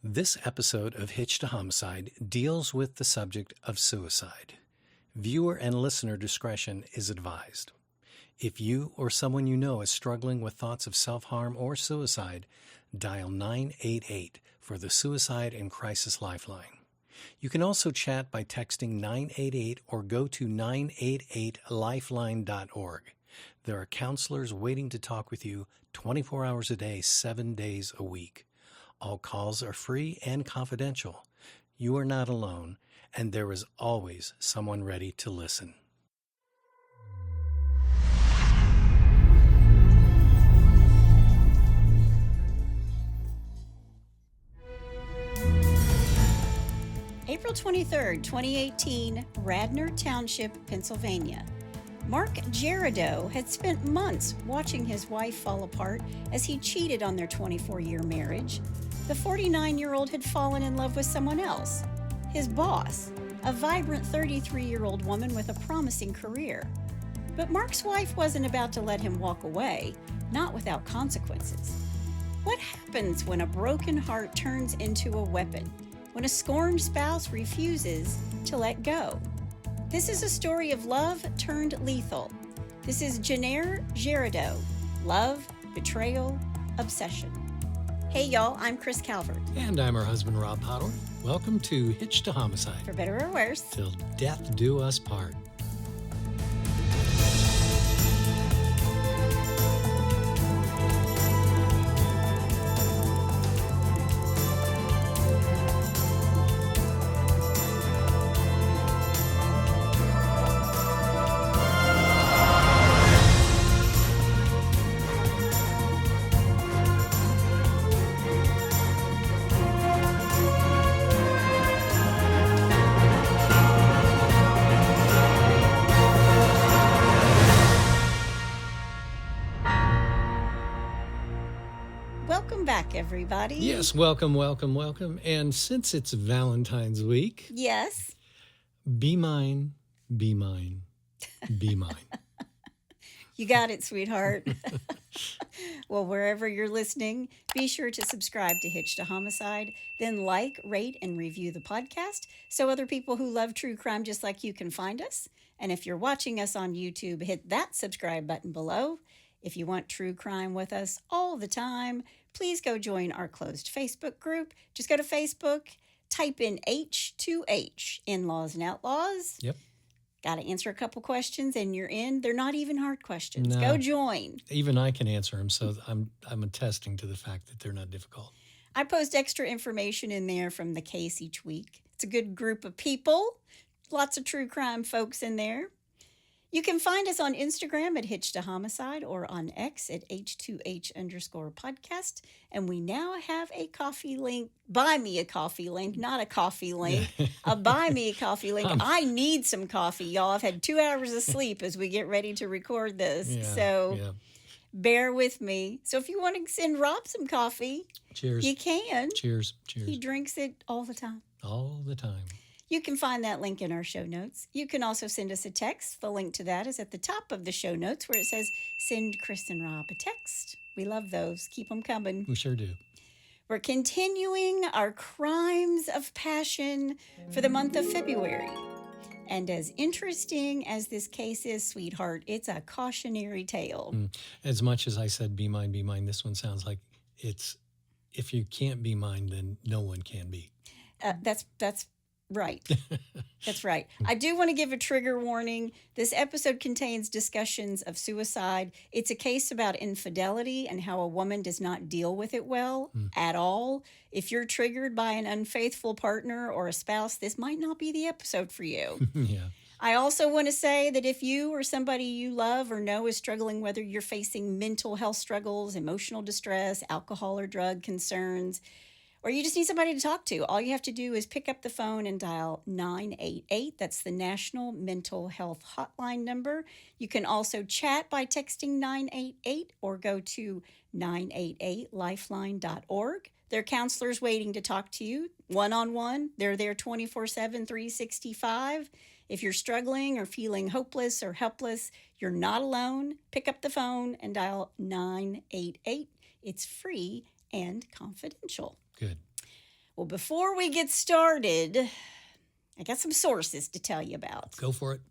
This episode of Hitch to Homicide deals with the subject of suicide. Viewer and listener discretion is advised. If you or someone you know is struggling with thoughts of self-harm or suicide, dial 988 for the Suicide and Crisis Lifeline. You can also chat by texting 988 or go to 988lifeline.org. There are counselors waiting to talk with you 24 hours a day, 7 days a week. All calls are free and confidential. You are not alone, and there is always someone ready to listen. April 23rd, 2018, Radnor Township, Pennsylvania. Mark Geradot had spent months watching his wife fall apart as he cheated on their 24-year marriage. The 49-year-old had fallen in love with someone else, his boss, a vibrant 33-year-old woman with a promising career. But Mark's wife wasn't about to let him walk away, not without consequences. What happens when a broken heart turns into a weapon? When a scorned spouse refuses to let go? This is a story of love turned lethal. This is Jennair Gerardot, Love, Betrayal, Obsession. Hey y'all, I'm Chris Calvert. And I'm her husband, Rob Potter. Welcome to Hitch to Homicide. For better or worse. Till death do us part. Everybody. Yes, welcome. And since it's Valentine's week, yes, be mine, be mine, be mine. You got it, sweetheart. Well, wherever you're listening, be sure to subscribe to Hitch to Homicide, then like, rate, and review the podcast so other people who love true crime just like you can find us. And if you're watching us on YouTube, hit that subscribe button below. If you want true crime with us all the time, please go join our closed Facebook group. Just go to Facebook, type in H2H, In-Laws and Outlaws. Yep. Got to answer a couple questions and you're in. They're not even hard questions. No, go join. Even I can answer them, so I'm attesting to the fact that they're not difficult. I post extra information in there from the case each week. It's a good group of people. Lots of true crime folks in there. You can find us on Instagram at Hitch to Homicide or on X at H2H_podcast. And we now have a coffee link. Buy me a coffee link, not a coffee link. A buy me a coffee link. I need some coffee, y'all. I've had 2 hours of sleep as we get ready to record this. Bear with me. So if you want to send Rob some coffee, cheers. You can. Cheers. He drinks it all the time. All the time. You can find that link in our show notes. You can also send us a text. The link to that is at the top of the show notes where it says, send Chris and Rob a text. We love those. Keep them coming. We sure do. We're continuing our crimes of passion for the month of February. And as interesting as this case is, sweetheart, it's a cautionary tale. As much as I said, be mine, this one sounds like it's, if you can't be mine, then no one can be. That's right. That's right. I do want to give a trigger warning. This episode contains discussions of suicide. It's a case about infidelity and how a woman does not deal with it well at all. If you're triggered by an unfaithful partner or a spouse, this might not be the episode for you. Yeah. I also want to say that if you or somebody you love or know is struggling, whether you're facing mental health struggles, emotional distress, alcohol or drug concerns, or you just need somebody to talk to, all you have to do is pick up the phone and dial 988. That's the National Mental Health Hotline number. You can also chat by texting 988 or go to 988lifeline.org. There are counselors waiting to talk to you one-on-one. They're there 24/7, 365. If you're struggling or feeling hopeless or helpless, you're not alone. Pick up the phone and dial 988. It's free and confidential. Good. Well, before we get started, I got some sources to tell you about. Go for it.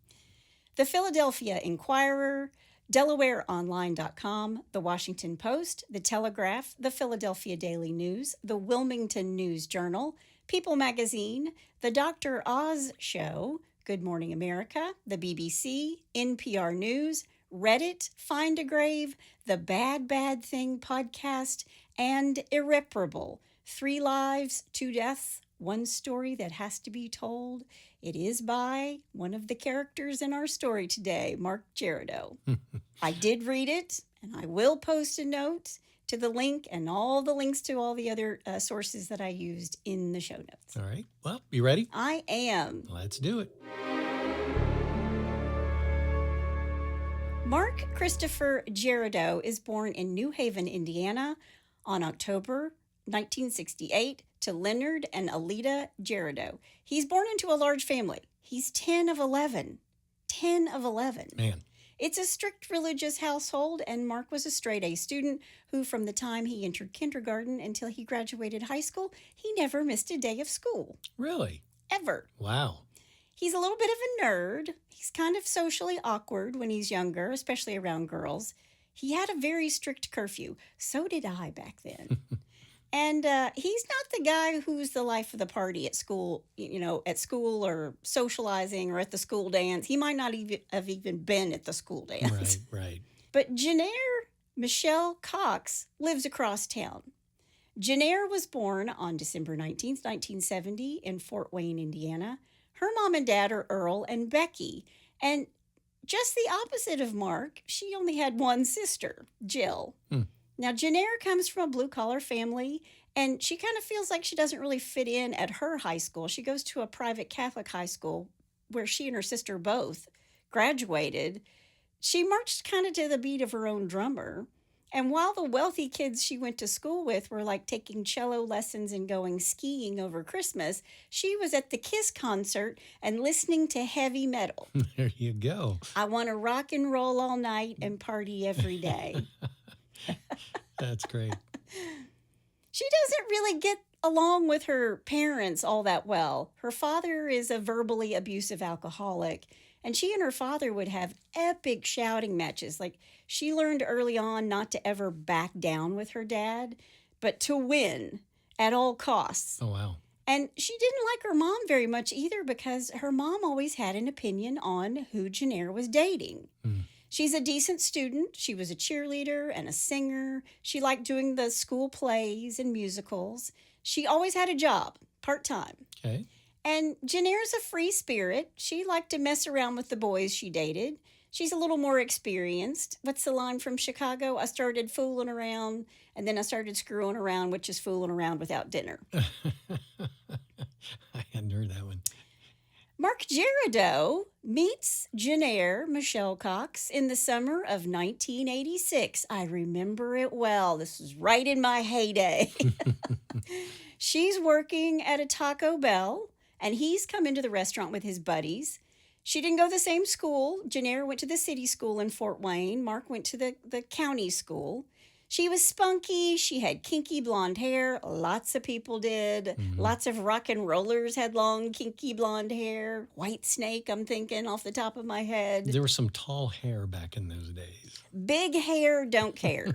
The Philadelphia Inquirer, DelawareOnline.com, The Washington Post, The Telegraph, The Philadelphia Daily News, The Wilmington News Journal, People Magazine, The Dr. Oz Show, Good Morning America, the BBC, NPR News, Reddit, Find a Grave, The Bad Bad Thing podcast, and Irreparable, 3 Lives, 2 Deaths, 1 Story That Has to Be Told. It is by one of the characters in our story today, Mark Geradot. I did read it, and I will post a note to the link and all the links to all the other sources that I used in the show notes. All right. Well, you ready? I am. Let's do it. Mark Christopher Geradot is born in New Haven, Indiana on October 1968 to Leonard and Alida Geradot. He's born into a large family. He's 10 of 11. 10 of 11. Man. It's a strict religious household, and Mark was a straight-A student who, from the time he entered kindergarten until he graduated high school, he never missed a day of school. Really? Ever. Wow. He's a little bit of a nerd. He's kind of socially awkward when he's younger, especially around girls. He had a very strict curfew. So did I back then. And he's not the guy who's the life of the party at school, at school or socializing or at the school dance. He might not even have been at the school dance. Right. But Jennair Michelle Cox lives across town. Jennair was born on December 19th, 1970 in Fort Wayne, Indiana. Her mom and dad are Earl and Becky. And just the opposite of Mark, she only had one sister, Jill. Now, Jennair comes from a blue-collar family, and she kind of feels like she doesn't really fit in at her high school. She goes to a private Catholic high school where she and her sister both graduated. She marched kind of to the beat of her own drummer. And while the wealthy kids she went to school with were like taking cello lessons and going skiing over Christmas, she was at the Kiss concert and listening to heavy metal. There you go. I want to rock and roll all night and party every day. That's great. She doesn't really get along with her parents all that well. Her father is a verbally abusive alcoholic, and she and her father would have epic shouting matches. Like, she learned early on not to ever back down with her dad, but to win at all costs. Oh, wow. And she didn't like her mom very much either because her mom always had an opinion on who Jennair was dating. She's a decent student. She was a cheerleader and a singer. She liked doing the school plays and musicals. She always had a job, part-time. Okay. And Jennair's a free spirit. She liked to mess around with the boys she dated. She's a little more experienced. What's the line from Chicago? I started fooling around, and then I started screwing around, which is fooling around without dinner. I hadn't heard that one. Mark Geradot meets Jennair Michelle Cox in the summer of 1986. I remember it well. This was right in my heyday. She's working at a Taco Bell, and he's come into the restaurant with his buddies. She didn't go to the same school. Jennair went to the city school in Fort Wayne. Mark went to the county school. She was spunky. She had kinky blonde hair. Lots of people did. Lots of rock and rollers had long, kinky blonde hair. White Snake, I'm thinking off the top of my head. There was some tall hair back in those days. Big hair, don't care.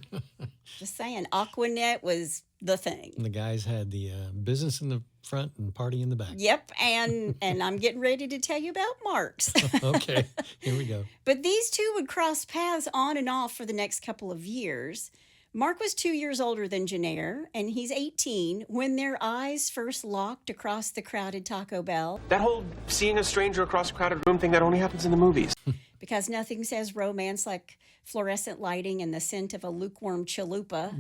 Just saying, Aquanet was the thing. And the guys had the business in the front and party in the back. Yep, and I'm getting ready to tell you about Mark's. Okay, here we go. But these two would cross paths on and off for the next couple of years. Mark was 2 years older than Jennair, and he's 18 when their eyes first locked across the crowded Taco Bell. That whole seeing a stranger across a crowded room thing, that only happens in the movies. Because nothing says romance like fluorescent lighting and the scent of a lukewarm chalupa,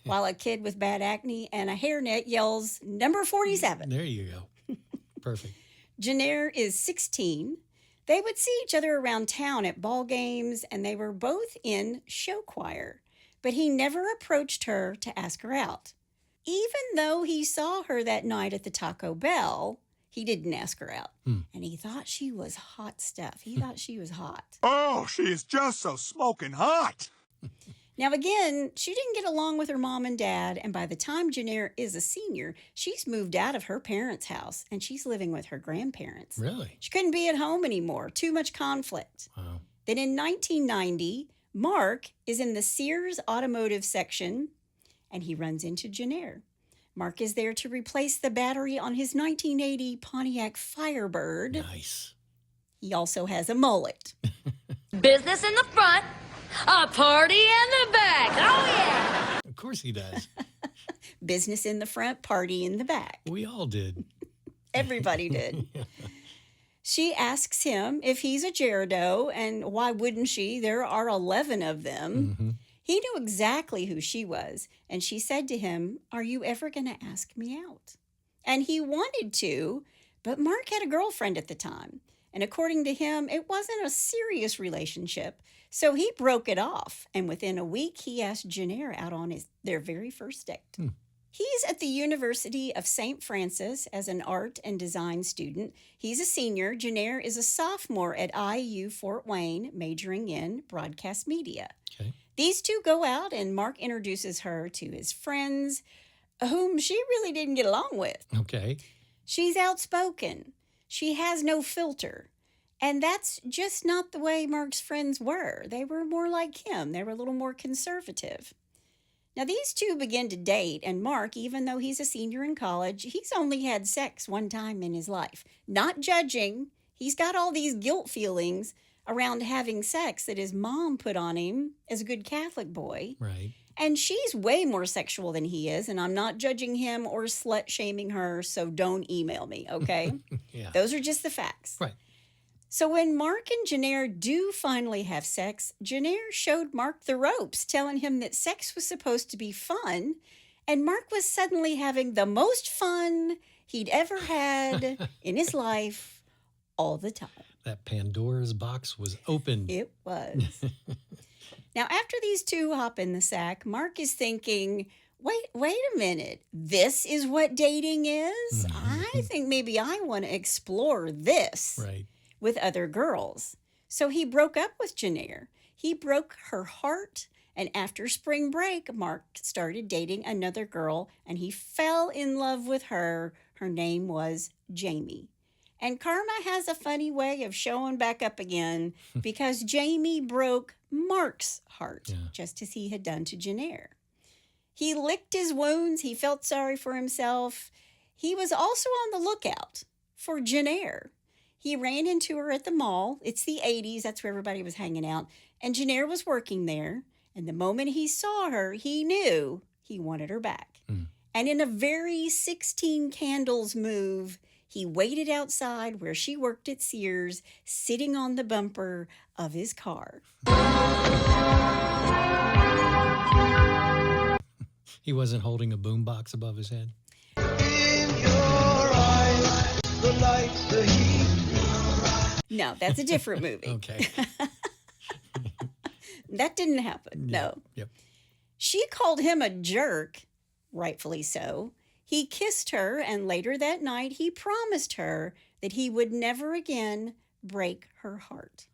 while a kid with bad acne and a hairnet yells, "Number 47." There you go. Perfect. Jennair is 16. They would see each other around town at ball games, and they were both in show choir. But he never approached her to ask her out. Even though he saw her that night at the Taco Bell, he didn't ask her out. And he thought she was hot stuff. He thought she was hot. Oh, she is just so smoking hot. Now, again, she didn't get along with her mom and dad, and by the time Jennair is a senior, she's moved out of her parents' house, and she's living with her grandparents. Really? She couldn't be at home anymore. Too much conflict. Wow. Then in 1990, Mark is in the Sears automotive section, and he runs into Jennair. Mark is there to replace the battery on his 1980 Pontiac Firebird. Nice. He also has a mullet. Business in the front, a party in the back. Oh, yeah. Of course he does. Business in the front, party in the back. We all did. Everybody did. She asks him if he's a Geradot, and why wouldn't she? There are 11 of them. Mm-hmm. He knew exactly who she was, and she said to him, "Are you ever going to ask me out?" And he wanted to, but Mark had a girlfriend at the time, and according to him, it wasn't a serious relationship, so he broke it off, and within a week, he asked Jennair out on their very first date. He's at the University of St. Francis as an art and design student. He's a senior. Jennair is a sophomore at IU Fort Wayne, majoring in broadcast media. Okay. These two go out, and Mark introduces her to his friends, whom she really didn't get along with. Okay. She's outspoken. She has no filter. And that's just not the way Mark's friends were. They were more like him. They were a little more conservative. Now, these two begin to date, and Mark, even though he's a senior in college, he's only had sex one time in his life. Not judging. He's got all these guilt feelings around having sex that his mom put on him as a good Catholic boy. Right. And she's way more sexual than he is, and I'm not judging him or slut-shaming her, so don't email me, okay? Yeah. Those are just the facts. Right. So when Mark and Jennair do finally have sex, Jennair showed Mark the ropes, telling him that sex was supposed to be fun, and Mark was suddenly having the most fun he'd ever had in his life all the time. That Pandora's box was opened. It was. Now, after these two hop in the sack, Mark is thinking, wait a minute. This is what dating is? I think maybe I want to explore this. Right. With other girls. So he broke up with Jennair. He broke her heart, and after spring break, Mark started dating another girl, and he fell in love with her. Her name was Jamie. And karma has a funny way of showing back up again because Jamie broke Mark's heart, just as he had done to Jennair. He licked his wounds. He felt sorry for himself. He was also on the lookout for Jennair. He ran into her at the mall. It's the 80s. That's where everybody was hanging out. And Jennair was working there. And the moment he saw her, he knew he wanted her back. And in a very 16 Candles move, he waited outside where she worked at Sears, sitting on the bumper of his car. He wasn't holding a boombox above his head? In your eyes, the light, the heat. No, that's a different movie. Okay. That didn't happen. No. Yep. She called him a jerk, rightfully so. He kissed her, and later that night, he promised her that he would never again break her heart.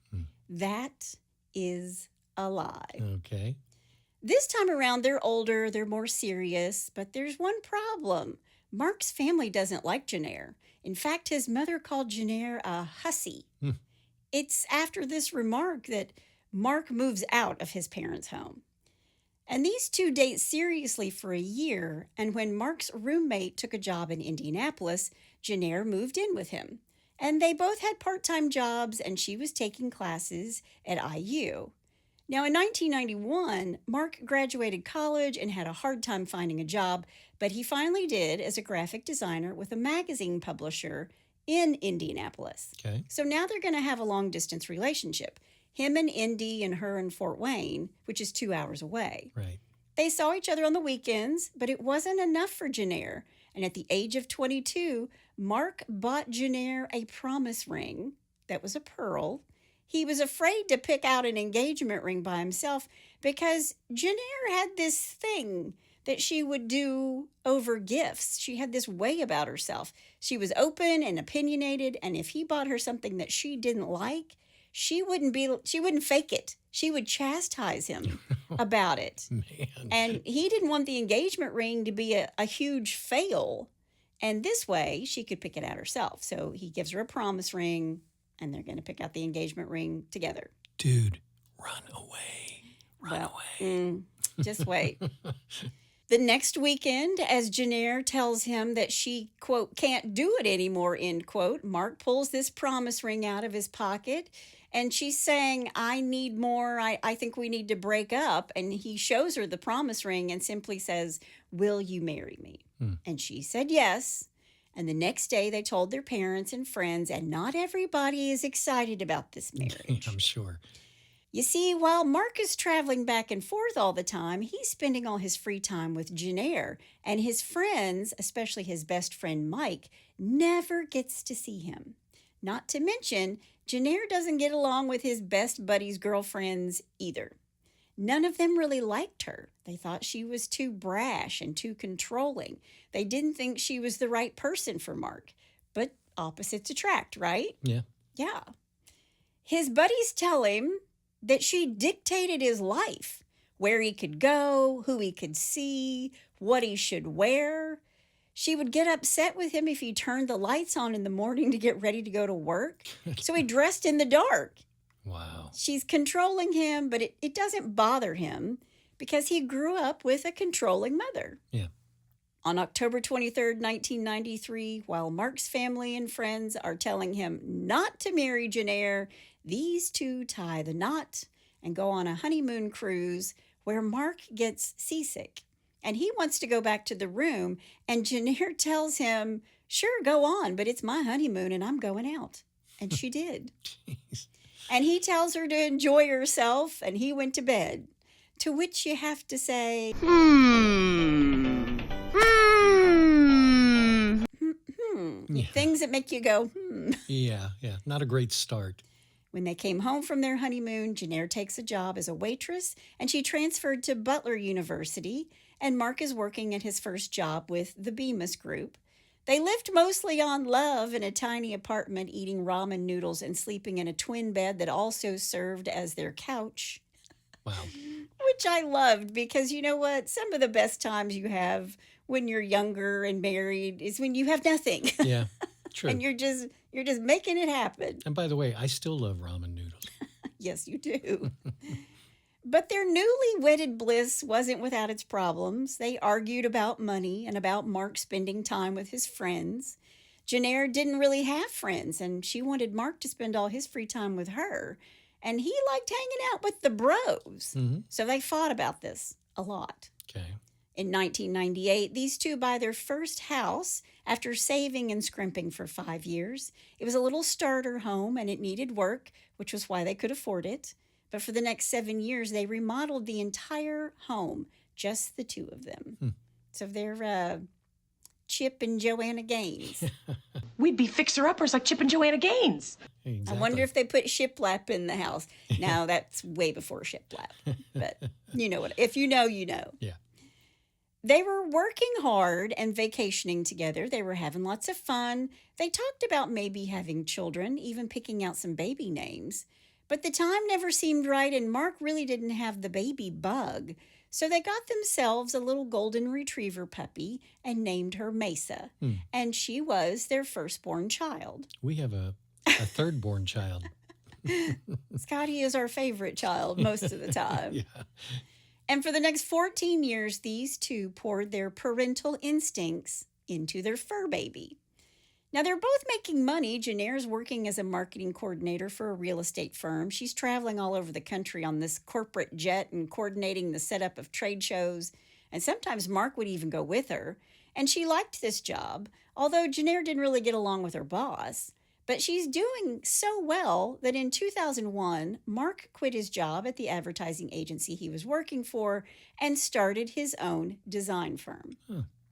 That is a lie. Okay. This time around, they're older, they're more serious, but there's one problem. Mark's family doesn't like Jennair. In fact, his mother called Jennair a hussy. It's after this remark that Mark moves out of his parents' home. And these two date seriously for a year, and when Mark's roommate took a job in Indianapolis, Jennair moved in with him. And they both had part-time jobs, and she was taking classes at IU. Now, in 1991, Mark graduated college and had a hard time finding a job, but he finally did as a graphic designer with a magazine publisher in Indianapolis. Okay. So now they're going to have a long-distance relationship. Him in Indy and her in Fort Wayne, which is 2 hours away. Right. They saw each other on the weekends, but it wasn't enough for Jennair. And at the age of 22, Mark bought Jennair a promise ring that was a pearl. He was afraid to pick out an engagement ring by himself because Jennair had this thing that she would do over gifts. She had this way about herself. She was open and opinionated, and if he bought her something that she didn't like, she wouldn't fake it. She would chastise him about it. Man. And he didn't want the engagement ring to be a huge fail. And this way, she could pick it out herself. So he gives her a promise ring, and they're going to pick out the engagement ring together. Dude, run away. Run away. Just wait. The next weekend, as Jennair tells him that she, quote, can't do it anymore, end quote, Mark pulls this promise ring out of his pocket, and she's saying, I need more. I think we need to break up. And he shows her the promise ring and simply says, will you marry me? And she said yes. And the next day they told their parents and friends, and not everybody is excited about this marriage. I'm sure. You see, while Mark is traveling back and forth all the time, he's spending all his free time with Jennair, and his friends, especially his best friend Mike, never gets to see him. Not to mention, Jennair doesn't get along with his best buddy's girlfriends either. None of them really liked her. They thought she was too brash and too controlling. They didn't think she was the right person for Mark. But opposites attract, right? Yeah. Yeah. His buddies tell him that she dictated his life, where he could go, who he could see, what he should wear. She would get upset with him if he turned the lights on in the morning to get ready to go to work. So he dressed in the dark. Wow. She's controlling him, but it doesn't bother him because he grew up with a controlling mother. Yeah. On October 23rd, 1993, while Mark's family and friends are telling him not to marry Jennair, these two tie the knot and go on a honeymoon cruise where Mark gets seasick. And he wants to go back to the room, and Jennair tells him, sure, go on, but it's my honeymoon and I'm going out. And she did. Jeez. And he tells her to enjoy herself, and he went to bed. To which you have to say, Yeah. Things that make you go, Yeah. Not a great start. When they came home from their honeymoon, Jennair takes a job as a waitress, and she transferred to Butler University, and Mark is working at his first job with the Bemis Group. They lived mostly on love in a tiny apartment, eating ramen noodles and sleeping in a twin bed that also served as their couch. Wow. Which I loved because you know what? Some of the best times you have when you're younger and married is when you have nothing. Yeah, true. And you're just making it happen. And by the way, I still love ramen noodles. Yes, you do. But their newly wedded bliss wasn't without its problems. They argued about money and about Mark spending time with his friends. Jennair didn't really have friends, and she wanted Mark to spend all his free time with her. And he liked hanging out with the bros. Mm-hmm. So they fought about this a lot. Okay. In 1998, these two buy their first house after saving and scrimping for 5 years. It was a little starter home, and it needed work, which was why they could afford it. But for the next 7 years, they remodeled the entire home, just the two of them. So they're Chip and Joanna Gaines. We'd be fixer-uppers like Chip and Joanna Gaines. I Exactly. wonder if they put shiplap in the house. Now, that's way before shiplap. But you know what? If you know, you know. Yeah. They were working hard and vacationing together. They were having lots of fun. They talked about maybe having children, even picking out some baby names. But the time never seemed right, and Mark really didn't have the baby bug. So they got themselves a little golden retriever puppy and named her Mesa. And she was their firstborn child. We have a third-born child. Scotty is our favorite child most of the time. Yeah. And for the next 14 years, these two poured their parental instincts into their fur baby. Now, they're both making money. Jennair's working as a marketing coordinator for a real estate firm. She's traveling all over the country on this corporate jet and coordinating the setup of trade shows. And sometimes Mark would even go with her. And she liked this job, although Jennair didn't really get along with her boss. But she's doing so well that in 2001, Mark quit his job at the advertising agency he was working for and started his own design firm.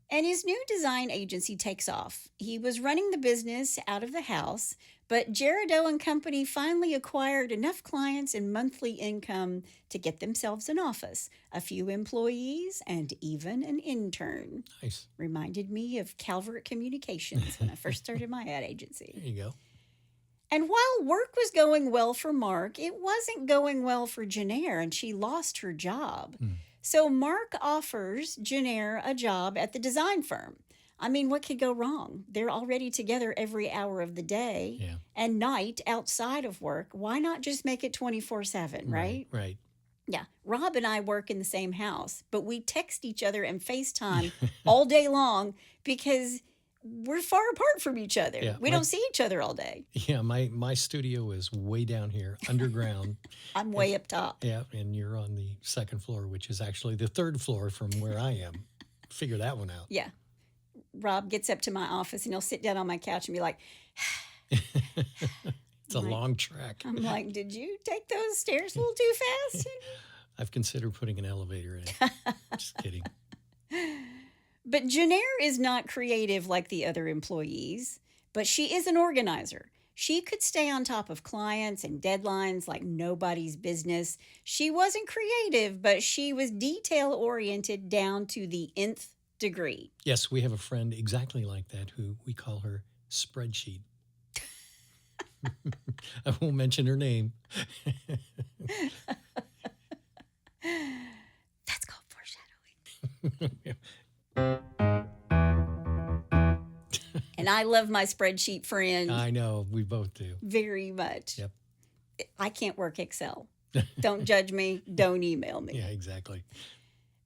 And his new design agency takes off. He was running the business out of the house, but Geradot and Company finally acquired enough clients and monthly income to get themselves an office, a few employees, and even an intern. Nice. Reminded me of Calvert Communications when I first started my ad agency. There you go. And while work was going well for Mark, it wasn't going well for Jennair, and she lost her job. So Mark offers Jennair a job at the design firm. I mean, what could go wrong? They're already together every hour of the day and night outside of work. Why not just make it 24/7, right? Right. Yeah. Rob and I work in the same house, but we text each other and FaceTime all day long because we're far apart from each other. Yeah, we don't see each other all day. Yeah, my studio is way down here, underground. I'm way up top. Yeah, and you're on the second floor, which is actually the third floor from where I am. Figure that one out. Yeah. Rob gets up to my office and he'll sit down on my couch and be like, It's a long trek. I'm like, did you take those stairs a little too fast? I've considered putting an elevator in. Just kidding. But Jennair is not creative like the other employees, but she is an organizer. She could stay on top of clients and deadlines like nobody's business. She wasn't creative, but she was detail-oriented down to the nth degree. Yes, we have a friend exactly like that who we call her Spreadsheet. I won't mention her name. That's called foreshadowing. And I love my spreadsheet friend I know, we both do. very much. Yep. I can't work Excel. Don't judge me. Don't email me. Yeah, exactly.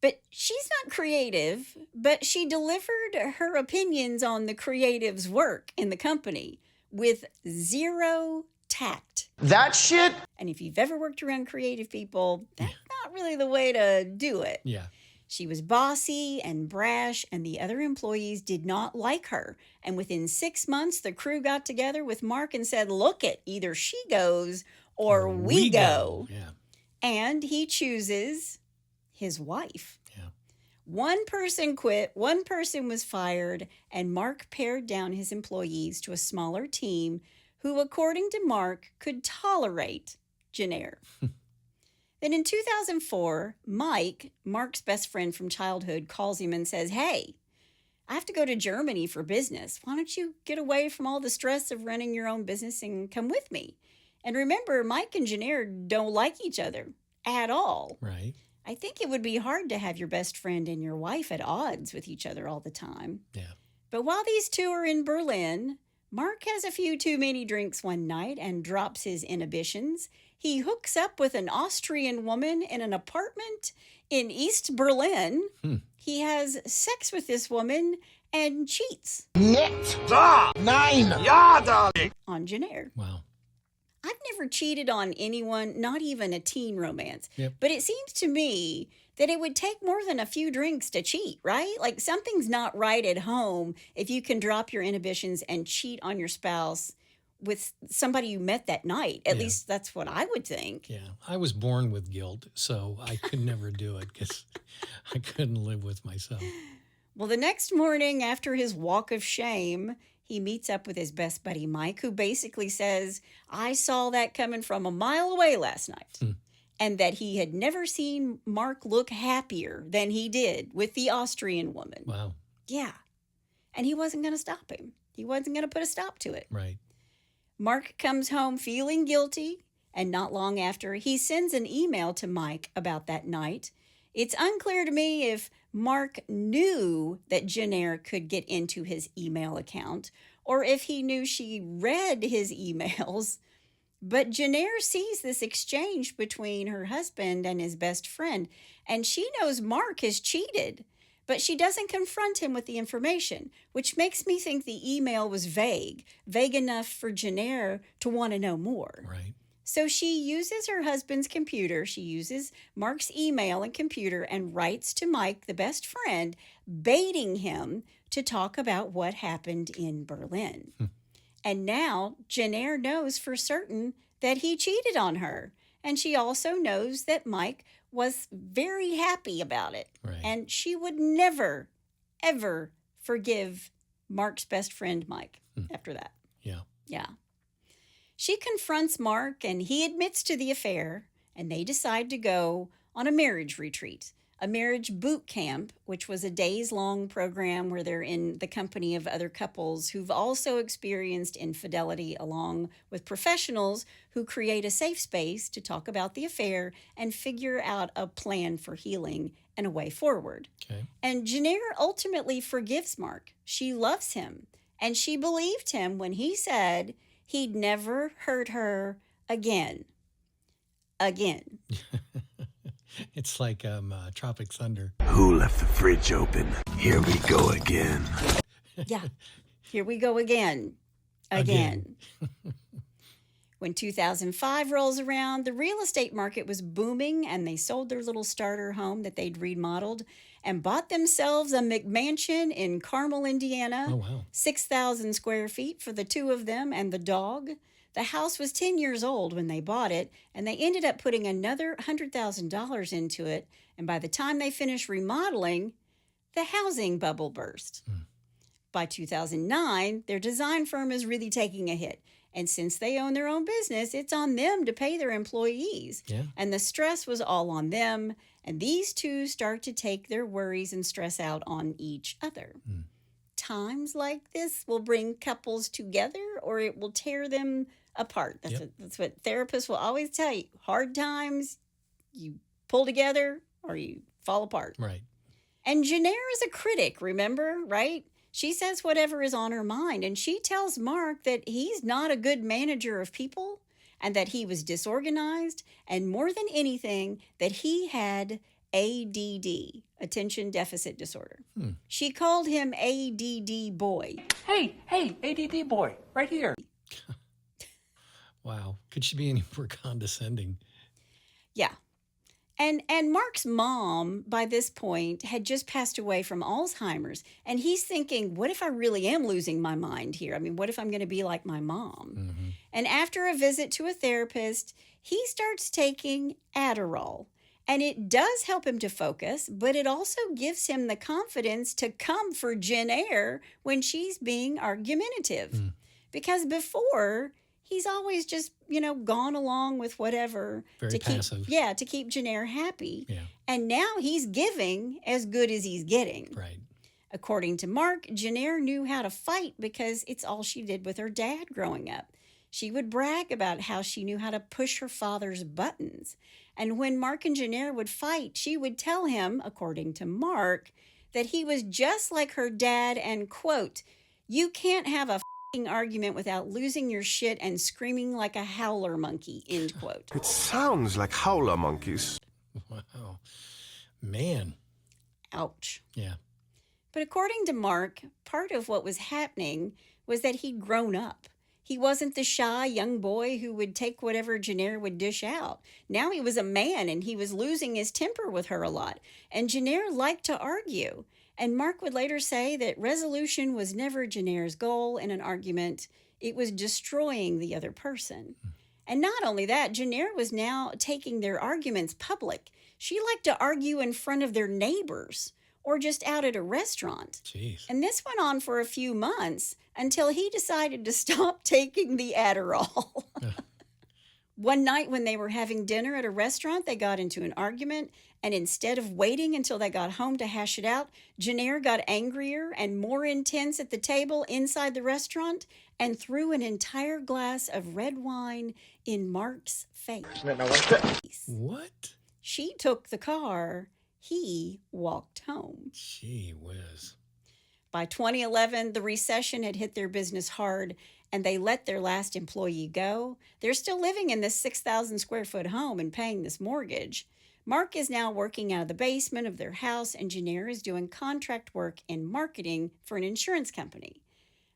But she's not creative, but she delivered her opinions on the creative's work in the company with zero tact. That shit? And if you've ever worked around creative people, that's not really the way to do it. Yeah. She was bossy and brash, and the other employees did not like her. And within 6 months, the crew got together with Mark and said, look it, either she goes or we go. Yeah. And he chooses his wife. Yeah. One person quit, one person was fired, and Mark pared down his employees to a smaller team who, according to Mark, could tolerate Jennair. Then in 2004, Mike, Mark's best friend from childhood, calls him and says, hey, I have to go to Germany for business. Why don't you get away from all the stress of running your own business and come with me? And remember, Mike and Jennair don't like each other at all. Right. I think it would be hard to have your best friend and your wife at odds with each other all the time. Yeah. But while these two are in Berlin, Mark has a few too many drinks one night and drops his inhibitions. He hooks up with an Austrian woman in an apartment in East Berlin. He has sex with this woman and cheats Nicht da! Nein! Ja, darling! on Jennair. Wow. I've never cheated on anyone, not even a teen romance. Yep. But it seems to me that it would take more than a few drinks to cheat, right? Like something's not right at home if you can drop your inhibitions and cheat on your spouse with somebody you met that night. At least that's what I would think. Yeah. I was born with guilt, so I could never do it because I couldn't live with myself. Well, the next morning after his walk of shame, he meets up with his best buddy, Mike, who basically says, I saw that coming from a mile away last night. And that he had never seen Mark look happier than he did with the Austrian woman. Wow. Yeah. And he wasn't going to stop him. He wasn't going to put a stop to it. Right. Mark comes home feeling guilty, and not long after, he sends an email to Mike about that night. It's unclear to me if Mark knew that Jennair could get into his email account, or if he knew she read his emails. But Jennair sees this exchange between her husband and his best friend, and she knows Mark has cheated, but she doesn't confront him with the information, which makes me think the email was vague enough for Jennair to want to know more. Right. So she uses her husband's computer, she uses Mark's email and computer, and writes to Mike, the best friend, baiting him to talk about what happened in Berlin. And now Jennair knows for certain that he cheated on her. And she also knows that Mike was very happy about it. Right. And she would never, ever forgive Mark's best friend, Mike, after that. Yeah. Yeah. She confronts Mark, and he admits to the affair, and they decide to go on a marriage retreat. a marriage boot camp, which was a days-long program where they're in the company of other couples who've also experienced infidelity, along with professionals who create a safe space to talk about the affair and figure out a plan for healing and a way forward. Okay. And Jennair ultimately forgives Mark. She loves him, and she believed him when he said he'd never hurt her again. Again. It's like Tropic Thunder. Who left the fridge open? Here we go again. Yeah, here we go again. Again. When 2005 rolls around, the real estate market was booming, and they sold their little starter home that they'd remodeled and bought themselves a McMansion in Carmel, Indiana. Oh, wow. 6,000 square feet for the two of them and the dog. The house was 10 years old when they bought it, and they ended up putting another $100,000 into it. And by the time they finished remodeling, the housing bubble burst. By 2009, their design firm is really taking a hit. And since they own their own business, it's on them to pay their employees. Yeah. And the stress was all on them. And these two start to take their worries and stress out on each other. Times like this will bring couples together, or it will tear them apart. That's what therapists will always tell you. Hard times, you pull together or you fall apart. Right. And Jennair is a critic, remember, right? She says whatever is on her mind, and she tells Mark that he's not a good manager of people and that he was disorganized, and more than anything, that he had ADD, attention deficit disorder. She called him ADD boy. Hey, ADD boy, right here. Wow. Could she be any more condescending? Yeah. And Mark's mom, by this point, had just passed away from Alzheimer's. And he's thinking, what if I really am losing my mind here? I mean, what if I'm going to be like my mom? And after a visit to a therapist, he starts taking Adderall. And it does help him to focus, but it also gives him the confidence to come for Jennair when she's being argumentative. Because before, he's always just, gone along with whatever. Very passive. To keep Jennair happy. Yeah. And now he's giving as good as he's getting. Right. According to Mark, Jennair knew how to fight because it's all she did with her dad growing up. She would brag about how she knew how to push her father's buttons. And when Mark and Jennair would fight, she would tell him, according to Mark, that he was just like her dad and, quote, you can't have a argument without losing your shit and screaming like a howler monkey, end quote. It sounds like howler monkeys. Wow. Man. Ouch. Yeah. But according to Mark, part of what was happening was that he'd grown up. He wasn't the shy young boy who would take whatever Jennair would dish out. Now he was a man, and he was losing his temper with her a lot. And Jennair liked to argue. And Mark would later say that resolution was never Jennair's goal in an argument. It was destroying the other person. And not only that, Jennair was now taking their arguments public. She liked to argue in front of their neighbors or just out at a restaurant. Jeez. And this went on for a few months until he decided to stop taking the Adderall. One night when they were having dinner at a restaurant, they got into an argument, and instead of waiting until they got home to hash it out, Jennair got angrier and more intense at the table inside the restaurant and threw an entire glass of red wine in Mark's face. What? She took the car. He walked home. Gee whiz. By 2011, the recession had hit their business hard, and they let their last employee go. They're still living in this 6,000 square foot home and paying this mortgage. Mark is now working out of the basement of their house, and Jennair is doing contract work in marketing for an insurance company.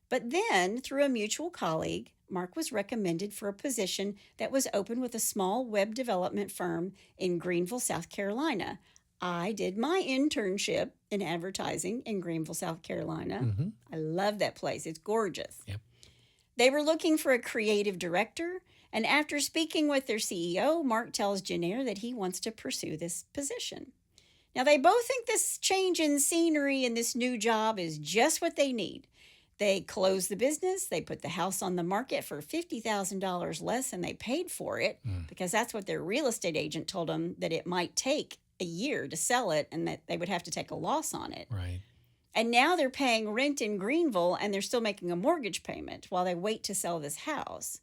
But then, through a mutual colleague, Mark was recommended for a position that was open with a small web development firm in Greenville, South Carolina. I did my internship in advertising in Greenville, South Carolina. I love that place. It's gorgeous. Yep. They were looking for a creative director, and after speaking with their CEO, Mark tells Jennair that he wants to pursue this position. Now, they both think this change in scenery and this new job is just what they need. They closed the business. They put the house on the market for $50,000 less than they paid for it because that's what their real estate agent told them that it might take a year to sell it and that they would have to take a loss on it. Right. And now they're paying rent in Greenville and they're still making a mortgage payment while they wait to sell this house.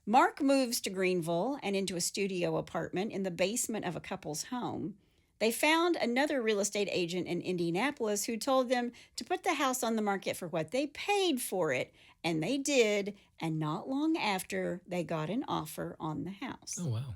Mark moves to Greenville and into a studio apartment in the basement of a couple's home. They found another real estate agent in Indianapolis who told them to put the house on the market for what they paid for it, and they did, and not long after, they got an offer on the house. Oh, wow.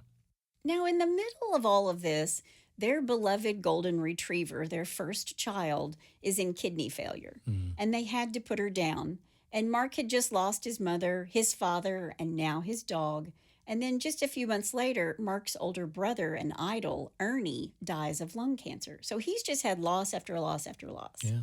Now, in the middle of all of this, their beloved golden retriever, their first child, is in kidney failure, and they had to put her down. And Mark had just lost his mother, his father, and now his dog. And then just a few months later, Mark's older brother and idol, Ernie, dies of lung cancer. So he's just had loss after loss after loss. Yeah.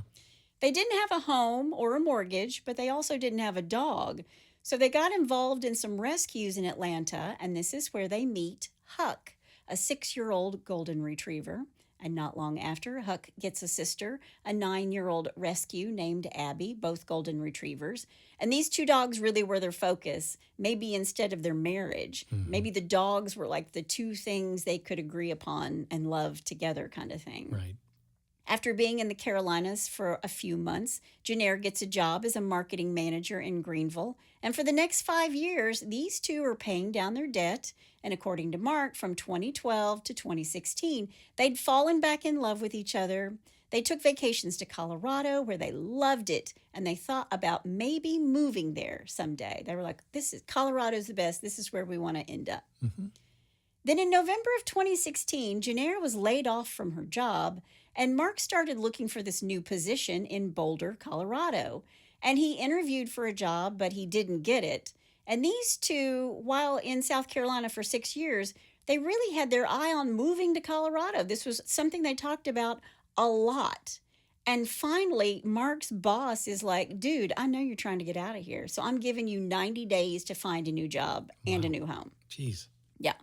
They didn't have a home or a mortgage, but they also didn't have a dog. So they got involved in some rescues in Atlanta, and this is where they meet Huck, a 6-year-old golden retriever. And not long after, Huck gets a sister, a 9-year-old rescue named Abby, both golden retrievers. And these two dogs really were their focus, maybe instead of their marriage. Maybe the dogs were like the two things they could agree upon and love together kind of thing. Right. After being in the Carolinas for a few months, Jennair gets a job as a marketing manager in Greenville. And for the next 5 years, these two are paying down their debt. And according to Mark, from 2012 to 2016, they'd fallen back in love with each other. They took vacations to Colorado where they loved it. And they thought about maybe moving there someday. They were like, Colorado's the best. This is where we want to end up. Then in November of 2016, Jennair was laid off from her job. And Mark started looking for this new position in Boulder, Colorado. And he interviewed for a job, but he didn't get it. And these two, while in South Carolina for 6 years, they really had their eye on moving to Colorado. This was something they talked about a lot. And finally, Mark's boss is like, dude, I know you're trying to get out of here. So I'm giving you 90 days to find a new job and a new home. Jeez. Yeah.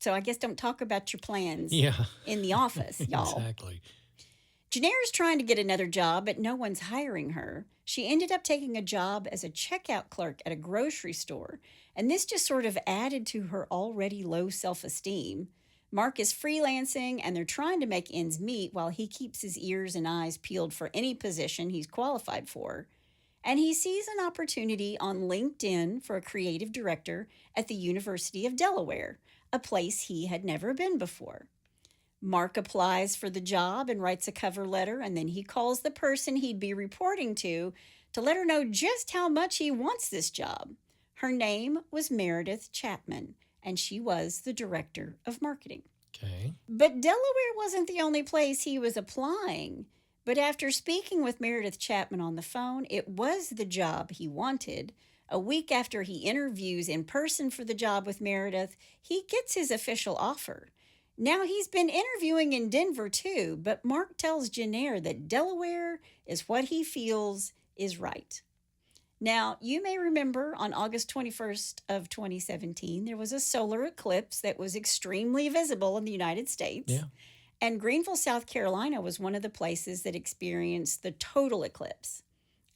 So I guess don't talk about your plans Yeah. in the office, y'all. Exactly. Jennair's trying to get another job, but no one's hiring her. She ended up taking a job as a checkout clerk at a grocery store, and this just sort of added to her already low self-esteem. Mark is freelancing, and they're trying to make ends meet while he keeps his ears and eyes peeled for any position he's qualified for. And he sees an opportunity on LinkedIn for a creative director at the University of Delaware, a place he had never been before. Mark applies for the job and writes a cover letter, and then he calls the person he'd be reporting to let her know just how much he wants this job. Her name was Meredith Chapman, and she was the director of marketing. Okay. But Delaware wasn't the only place he was applying. But after speaking with Meredith Chapman on the phone, it was the job he wanted. A week after he interviews in person for the job with Meredith, he gets his official offer. Now, he's been interviewing in Denver, too, but Mark tells Jennair that Delaware is what he feels is right. Now, you may remember on August 21st of 2017, there was a solar eclipse that was extremely visible in the United States. Yeah. And Greenville, South Carolina was one of the places that experienced the total eclipse.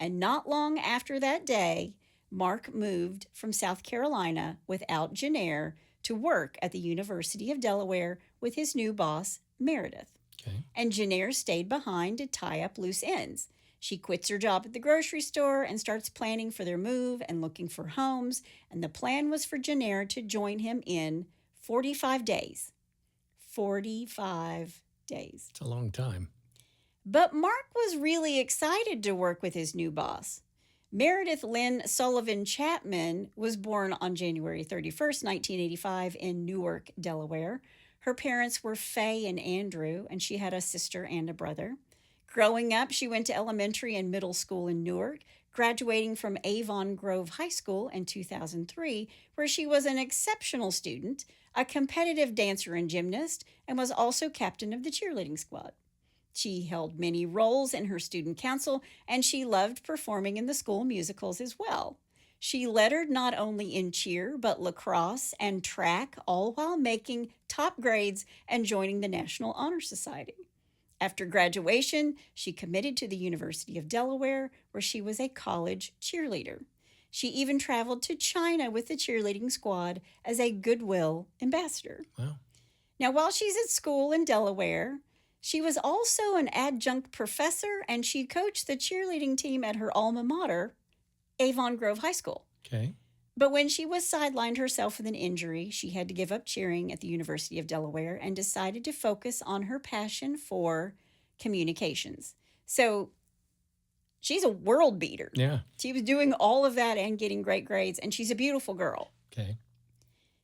And not long after that day, Mark moved from South Carolina without Jennair to work at the University of Delaware with his new boss, Meredith. Okay. And Jennair stayed behind to tie up loose ends. She quits her job at the grocery store and starts planning for their move and looking for homes. And the plan was for Jennair to join him in 45 days. 45 days. It's a long time. But Mark was really excited to work with his new boss. Meredith Lynn Sullivan Chapman was born on January 31st, 1985 in Newark, Delaware. Her parents were Faye and Andrew, and she had a sister and a brother. Growing up, she went to elementary and middle school in Newark, graduating from Avon Grove High School in 2003, where she was an exceptional student, a competitive dancer and gymnast, and was also captain of the cheerleading squad. She held many roles in her student council, and she loved performing in the school musicals as well. She lettered not only in cheer, but lacrosse and track, all while making top grades and joining the National Honor Society. After graduation, she committed to the University of Delaware, where she was a college cheerleader. She even traveled to China with the cheerleading squad as a goodwill ambassador. Wow. Now, while she's at school in Delaware, she was also an adjunct professor, and she coached the cheerleading team at her alma mater, Avon Grove High School. Okay. But when she was sidelined herself with an injury, she had to give up cheering at the University of Delaware and decided to focus on her passion for communications. So she's a world beater. Yeah. She was doing all of that and getting great grades, and she's a beautiful girl. Okay.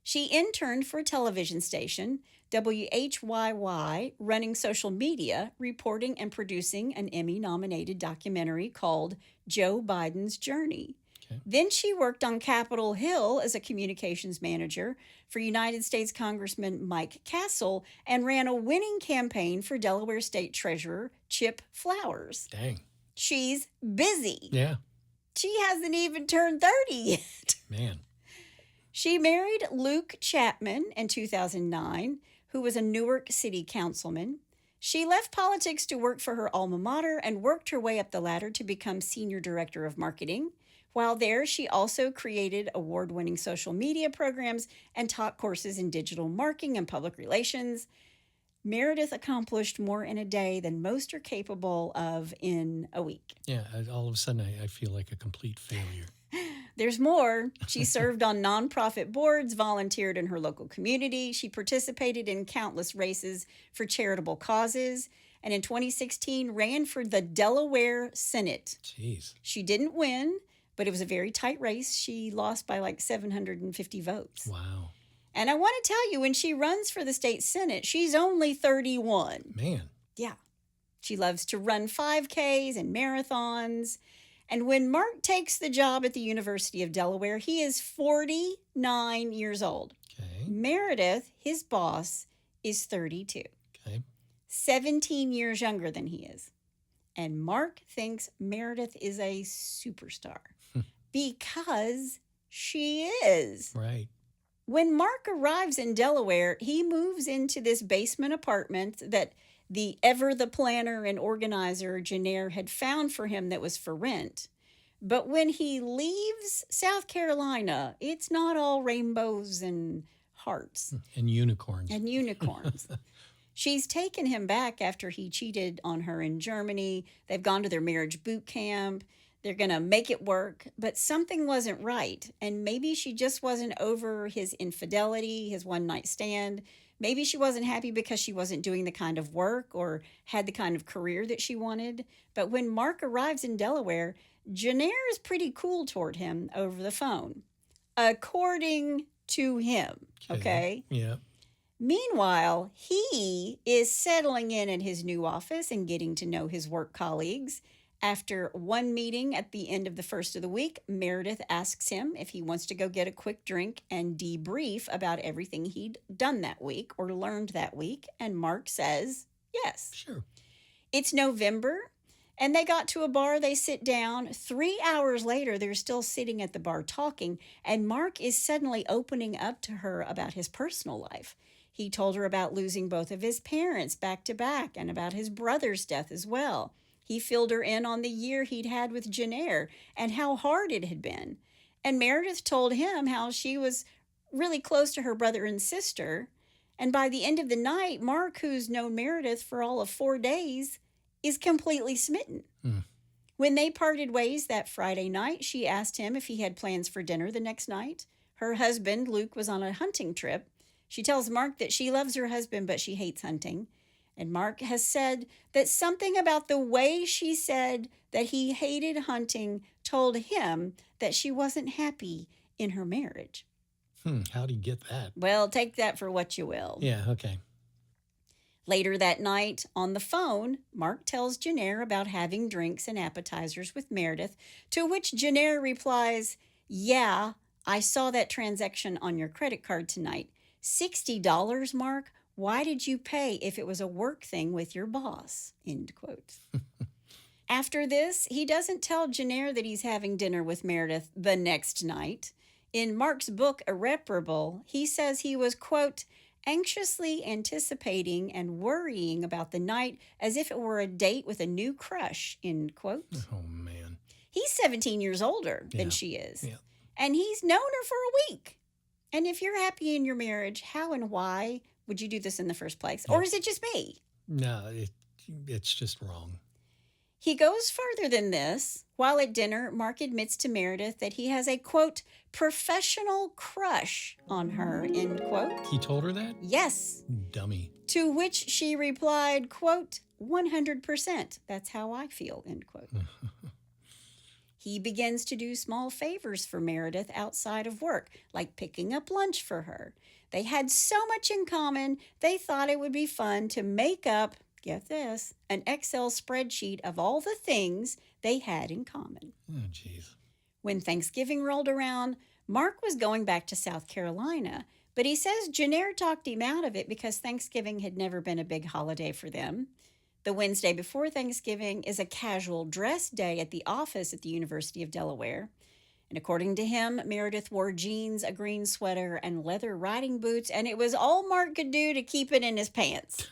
She interned for a television station, WHYY, running social media, reporting and producing an Emmy-nominated documentary called Joe Biden's Journey. Okay. Then she worked on Capitol Hill as a communications manager for United States Congressman Mike Castle and ran a winning campaign for Delaware State Treasurer Chip Flowers. Dang. She's busy. Yeah. She hasn't even turned 30 yet. Man. She married Luke Chapman in 2009, who was a Newark City councilman. She left politics to work for her alma mater and worked her way up the ladder to become senior director of marketing. While there, she also created award-winning social media programs and taught courses in digital marketing and public relations. Meredith accomplished more in a day than most are capable of in a week. Yeah. All of a sudden, I feel like a complete failure. There's more. She served on nonprofit boards, volunteered in her local community. She participated in countless races for charitable causes, and in 2016 ran for the Delaware Senate. Jeez. She didn't win, but it was a very tight race. She lost by like 750 votes. Wow. And I want to tell you, when she runs for the state Senate, she's only 31. Man. Yeah. She loves to run 5Ks and marathons. And when Mark takes the job at the University of Delaware, he is 49 years old. Okay. Meredith, his boss, is 32. Okay. 17 years younger than he is. And Mark thinks Meredith is a superstar because she is. Right. When Mark arrives in Delaware, he moves into this basement apartment that the planner and organizer Jennair had found for him that was for rent. But when he leaves South Carolina, it's not all rainbows and hearts. And unicorns. And unicorns. She's taken him back after he cheated on her in Germany. They've gone to their marriage boot camp. They're going to make it work. But something wasn't right. And maybe she just wasn't over his infidelity, his one-night stand. Maybe she wasn't happy because she wasn't doing the kind of work or had the kind of career that she wanted. But when Mark arrives in Delaware, Jennair is pretty cool toward him over the phone, according to him. Okay? Yeah. Meanwhile, he is settling in at his new office and getting to know his work colleagues. After one meeting at the end of the first of the week, Meredith asks him if he wants to go get a quick drink and debrief about everything he'd done that week or learned that week, and Mark says yes. Sure. It's November, and they got to a bar, they sit down. 3 hours later, they're still sitting at the bar talking, and Mark is suddenly opening up to her about his personal life. He told her about losing both of his parents back to back and about his brother's death as well. He filled her in on the year he'd had with Jennair and how hard it had been. And Meredith told him how she was really close to her brother and sister. And by the end of the night, Mark, who's known Meredith for all of 4 days, is completely smitten. When they parted ways that Friday night, she asked him if he had plans for dinner the next night. Her husband, Luke, was on a hunting trip. She tells Mark that she loves her husband, but she hates hunting. And Mark has said that something about the way she said that he hated hunting told him that she wasn't happy in her marriage. How'd he get that? Well, take that for what you will. Yeah, okay. Later that night, on the phone, Mark tells Jennair about having drinks and appetizers with Meredith, to which Jennair replies, "Yeah, I saw that transaction on your credit card tonight. $60, Mark? Why did you pay if it was a work thing with your boss?" End quote. After this, he doesn't tell Jennair that he's having dinner with Meredith the next night. In Mark's book, Irreparable, he says he was, quote, anxiously anticipating and worrying about the night as if it were a date with a new crush, end quote. Oh, man. He's 17 years older than she is. And he's known her for a week. And if you're happy in your marriage, how and why would you do this in the first place? Or is it just me? No, it's just wrong. He goes further than this. While at dinner, Mark admits to Meredith that he has a, quote, professional crush on her, end quote. He told her that? Yes. Dummy. To which she replied, quote, 100%. That's how I feel, end quote. He begins to do small favors for Meredith outside of work, like picking up lunch for her. They had so much in common, they thought it would be fun to make up, get this, an Excel spreadsheet of all the things they had in common. Oh, jeez. When Thanksgiving rolled around, Mark was going back to South Carolina, but he says Jennair talked him out of it because Thanksgiving had never been a big holiday for them. The Wednesday before Thanksgiving is a casual dress day at the office at the University of Delaware. And according to him, Meredith wore jeans, a green sweater, and leather riding boots, and it was all Mark could do to keep it in his pants.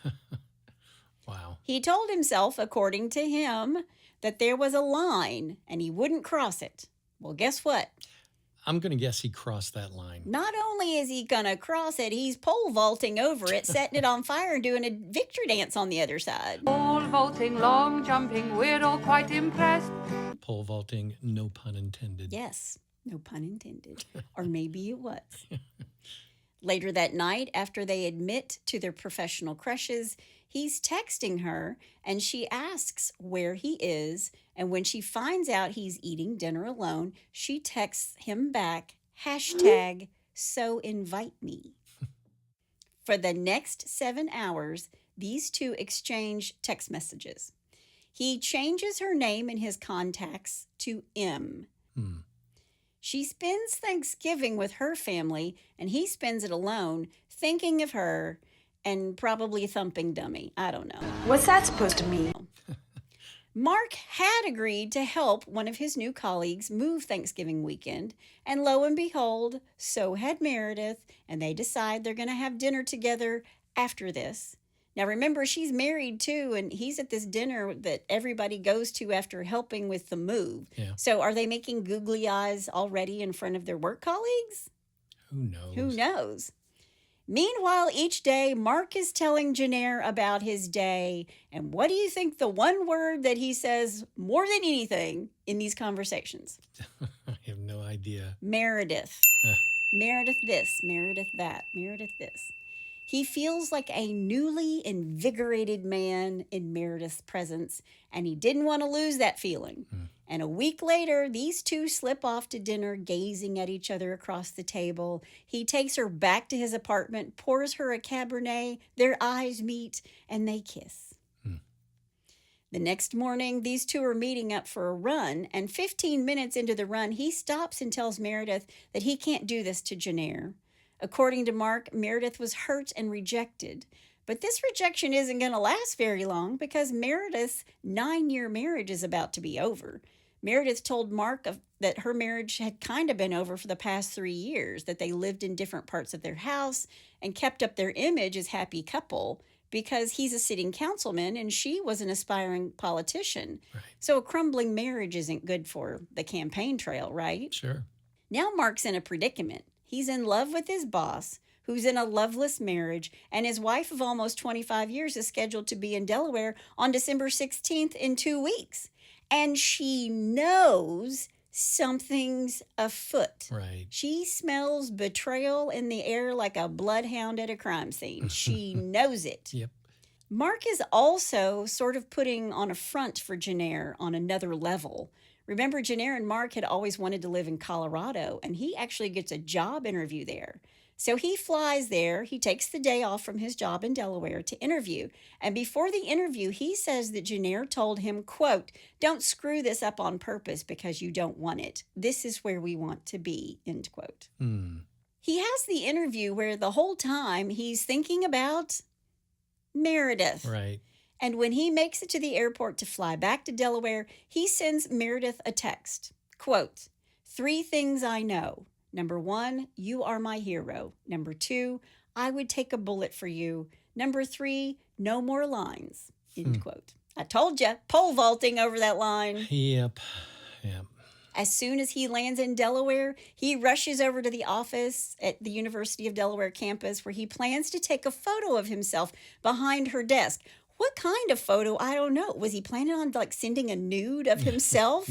Wow. He told himself, according to him, that there was a line and he wouldn't cross it. Well, guess what? I'm going to guess he crossed that line. Not only is he going to cross it, he's pole vaulting over it, setting it on fire, and doing a victory dance on the other side. Pole vaulting, long jumping, we're all quite impressed. Pole vaulting, no pun intended. Yes, no pun intended. Or maybe it was. Later that night, after they admit to their professional crushes, he's texting her, and she asks where he is, and when she finds out he's eating dinner alone, she texts him back, hashtag, so invite me. For the next 7 hours, these two exchange text messages. He changes her name in his contacts to M. She spends Thanksgiving with her family, and he spends it alone, thinking of her and probably thumping dummy. I don't know. What's that supposed to mean? Mark had agreed to help one of his new colleagues move Thanksgiving weekend, and lo and behold, so had Meredith, and they decide they're going to have dinner together after this. Now remember, she's married too, and he's at this dinner that everybody goes to after helping with the move. Yeah. So are they making googly eyes already in front of their work colleagues? Who knows? Who knows? Meanwhile, each day, Mark is telling Jennair about his day. And what do you think the one word that he says more than anything in these conversations? I have no idea. Meredith. Meredith this, Meredith that, Meredith this. He feels like a newly invigorated man in Meredith's presence, and he didn't want to lose that feeling. And a week later, these two slip off to dinner, gazing at each other across the table. He takes her back to his apartment, pours her a Cabernet, their eyes meet, and they kiss. The next morning, these two are meeting up for a run, and 15 minutes into the run, he stops and tells Meredith that he can't do this to Jennair. According to Mark, Meredith was hurt and rejected. But this rejection isn't going to last very long because Meredith's 9-year marriage is about to be over. Meredith told Mark that her marriage had kind of been over for the past 3 years, that they lived in different parts of their house and kept up their image as happy couple because he's a sitting councilman and she was an aspiring politician. Right. So a crumbling marriage isn't good for the campaign trail, right? Sure. Now Mark's in a predicament. He's in love with his boss, who's in a loveless marriage, and his wife of almost 25 years is scheduled to be in Delaware on December 16th in 2 weeks. And she knows something's afoot. Right. She smells betrayal in the air like a bloodhound at a crime scene. She knows it. Yep. Mark is also sort of putting on a front for Jennair on another level. Remember, Jennair and Mark had always wanted to live in Colorado, and he actually gets a job interview there. So he flies there. He takes the day off from his job in Delaware to interview. And before the interview, he says that Jennair told him, quote, don't screw this up on purpose because you don't want it. This is where we want to be, end quote. He has the interview where the whole time he's thinking about Meredith. Right. And when he makes it to the airport to fly back to Delaware, he sends Meredith a text. Quote, 3 things I know. Number 1, you are my hero. Number 2, I would take a bullet for you. Number 3, no more lines. End quote. I told you, pole vaulting over that line. Yep. As soon as he lands in Delaware, he rushes over to the office at the University of Delaware campus where he plans to take a photo of himself behind her desk. What kind of photo? I don't know. Was he planning on like sending a nude of himself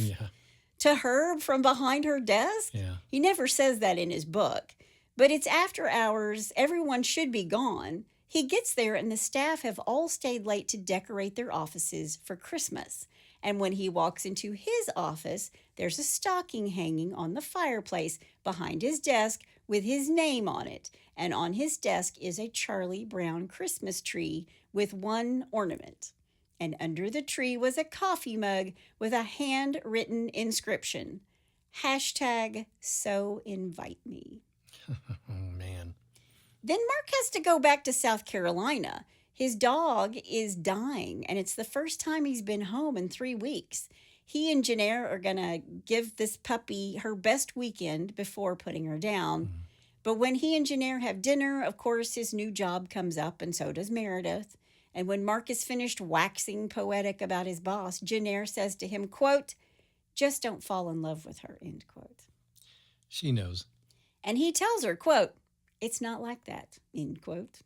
to her from behind her desk? Yeah. He never says that in his book. But it's after hours. Everyone should be gone. He gets there and the staff have all stayed late to decorate their offices for Christmas. And when he walks into his office, there's a stocking hanging on the fireplace behind his desk with his name on it. And on his desk is a Charlie Brown Christmas tree with one ornament. And under the tree was a coffee mug with a handwritten inscription. #so invite me. Oh, man. Then Mark has to go back to South Carolina. His dog is dying, and it's the first time he's been home in 3 weeks. He and Jennair are going to give this puppy her best weekend before putting her down. But when he and Jennair have dinner, of course, his new job comes up, and so does Meredith. And when Mark is finished waxing poetic about his boss, Jennair says to him, quote, "Just don't fall in love with her," end quote. She knows. And he tells her, quote, "It's not like that," end quote.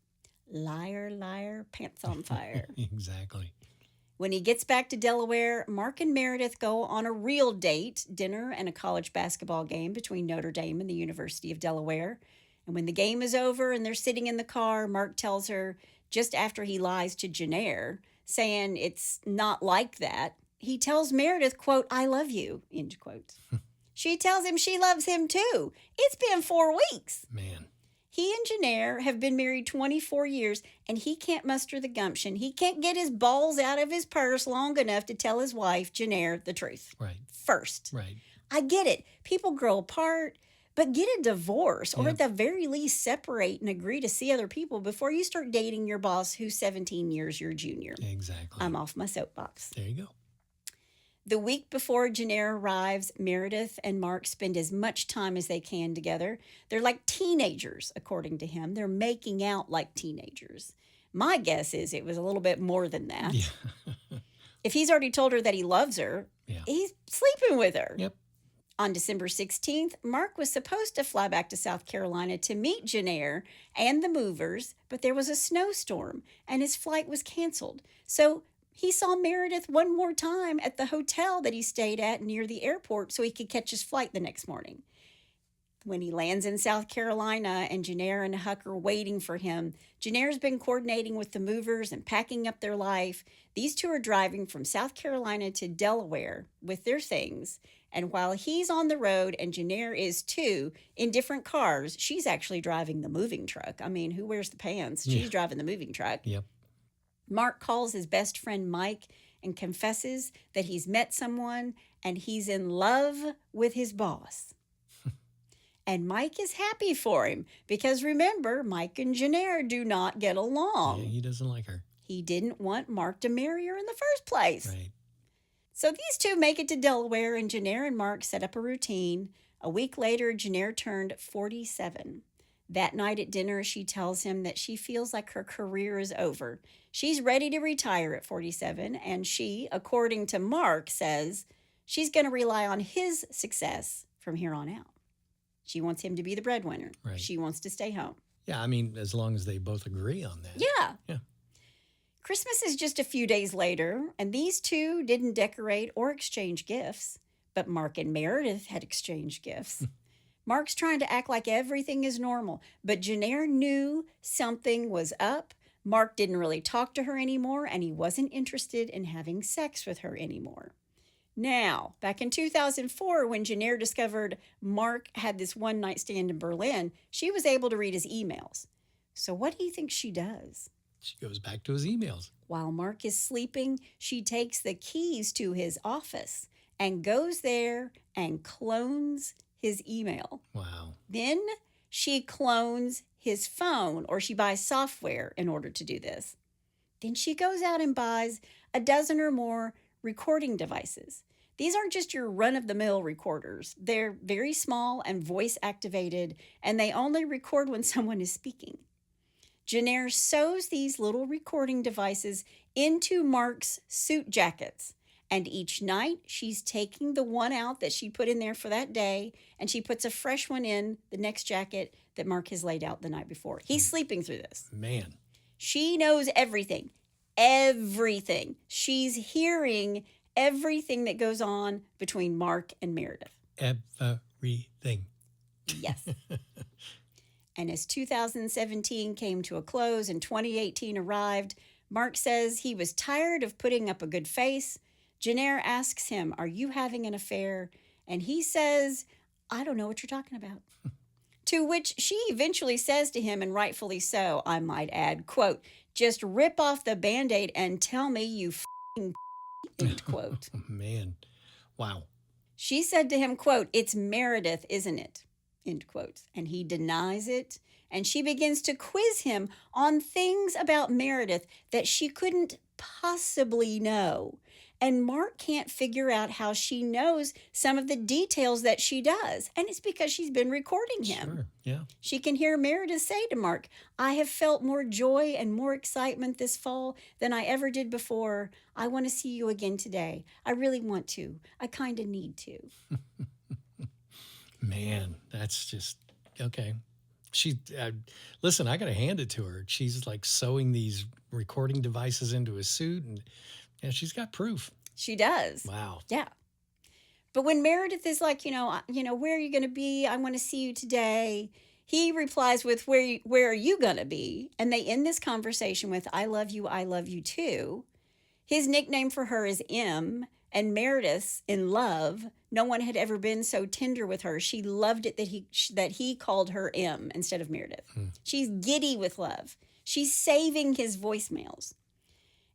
Liar, liar, pants on fire. Exactly. When he gets back to Delaware, Mark and Meredith go on a real date, dinner and a college basketball game between Notre Dame and the University of Delaware. And when the game is over and they're sitting in the car, Mark tells her, just after he lies to Jennair, saying it's not like that, he tells Meredith, quote, "I love you," end quote. She tells him she loves him too. It's been 4 weeks. Man. He and Jennair have been married 24 years, and he can't muster the gumption. He can't get his balls out of his purse long enough to tell his wife, Jennair, the truth. Right. First. Right. I get it. People grow apart, but get a divorce, or at the very least separate and agree to see other people before you start dating your boss who's 17 years your junior. Exactly. I'm off my soapbox. There you go. The week before Jennair arrives, Meredith and Mark spend as much time as they can together. They're like teenagers, according to him. They're making out like teenagers. My guess is it was a little bit more than that. Yeah. If he's already told her that he loves her, he's sleeping with her. Yep. On December 16th, Mark was supposed to fly back to South Carolina to meet Jennair and the movers, but there was a snowstorm and his flight was canceled. So he saw Meredith one more time at the hotel that he stayed at near the airport so he could catch his flight the next morning. When he lands in South Carolina and Jennair and Huck are waiting for him, Jennair's been coordinating with the movers and packing up their life. These two are driving from South Carolina to Delaware with their things. And while he's on the road and Jennair is too, in different cars, she's actually driving the moving truck. I mean, who wears the pants? She's driving the moving truck. Yep. Mark calls his best friend Mike and confesses that he's met someone and he's in love with his boss. And Mike is happy for him because remember, Mike and Jennair do not get along. Yeah, he doesn't like her. He didn't want Mark to marry her in the first place. Right. So these two make it to Delaware and Jennair and Mark set up a routine. A week later, Jennair turned 47. That night at dinner, she tells him that she feels like her career is over. She's ready to retire at 47, and she, according to Mark, says she's going to rely on his success from here on out. She wants him to be the breadwinner. Right. She wants to stay home. Yeah, I mean, as long as they both agree on that. Yeah. Yeah. Christmas is just a few days later, and these two didn't decorate or exchange gifts, but Mark and Meredith had exchanged gifts. Mark's trying to act like everything is normal, but Jennair knew something was up. Mark didn't really talk to her anymore, and he wasn't interested in having sex with her anymore. Now, back in 2004, when Jennair discovered Mark had this one-night stand in Berlin, she was able to read his emails. So what do you think she does? She goes back to his emails. While Mark is sleeping, she takes the keys to his office and goes there and clones his email. Wow. Then she clones his phone, or she buys software in order to do this. Then she goes out and buys a dozen or more recording devices. These aren't just your run-of-the-mill recorders. They're very small and voice-activated, and they only record when someone is speaking. Jennair sews these little recording devices into Mark's suit jackets, And each night, she's taking the one out that she put in there for that day, and she puts a fresh one in the next jacket that Mark has laid out the night before. He's sleeping through this. Man. She knows everything. Everything. She's hearing everything that goes on between Mark and Meredith. Everything. Yes. And as 2017 came to a close and 2018 arrived, Mark says he was tired of putting up a good face. Jennair asks him, "Are you having an affair?" And he says, "I don't know what you're talking about." To which she eventually says to him, and rightfully so, I might add, quote, "Just rip off the Band-Aid and tell me you f***ing end quote. Oh, man. Wow. She said to him, quote, "It's Meredith, isn't it?" End quote. And he denies it. And she begins to quiz him on things about Meredith that she couldn't possibly know. And Mark can't figure out how she knows some of the details that she does. And it's because she's been recording him. Sure. Yeah. She can hear Meredith say to Mark, "I have felt more joy and more excitement this fall than I ever did before. I want to see you again today. I really want to. I kind of need to." Man, that's just okay. Listen, I got to hand it to her. She's like sewing these recording devices into a suit, and she's got proof. She does. Wow. Yeah. But when Meredith is like, where are you going to be? I want to see you today. He replies with, where are you going to be? And they end this conversation with, I love you too. His nickname for her is M, and Meredith's in love. No one had ever been so tender with her. She loved it that he called her M instead of Meredith. She's giddy with love. She's saving his voicemails.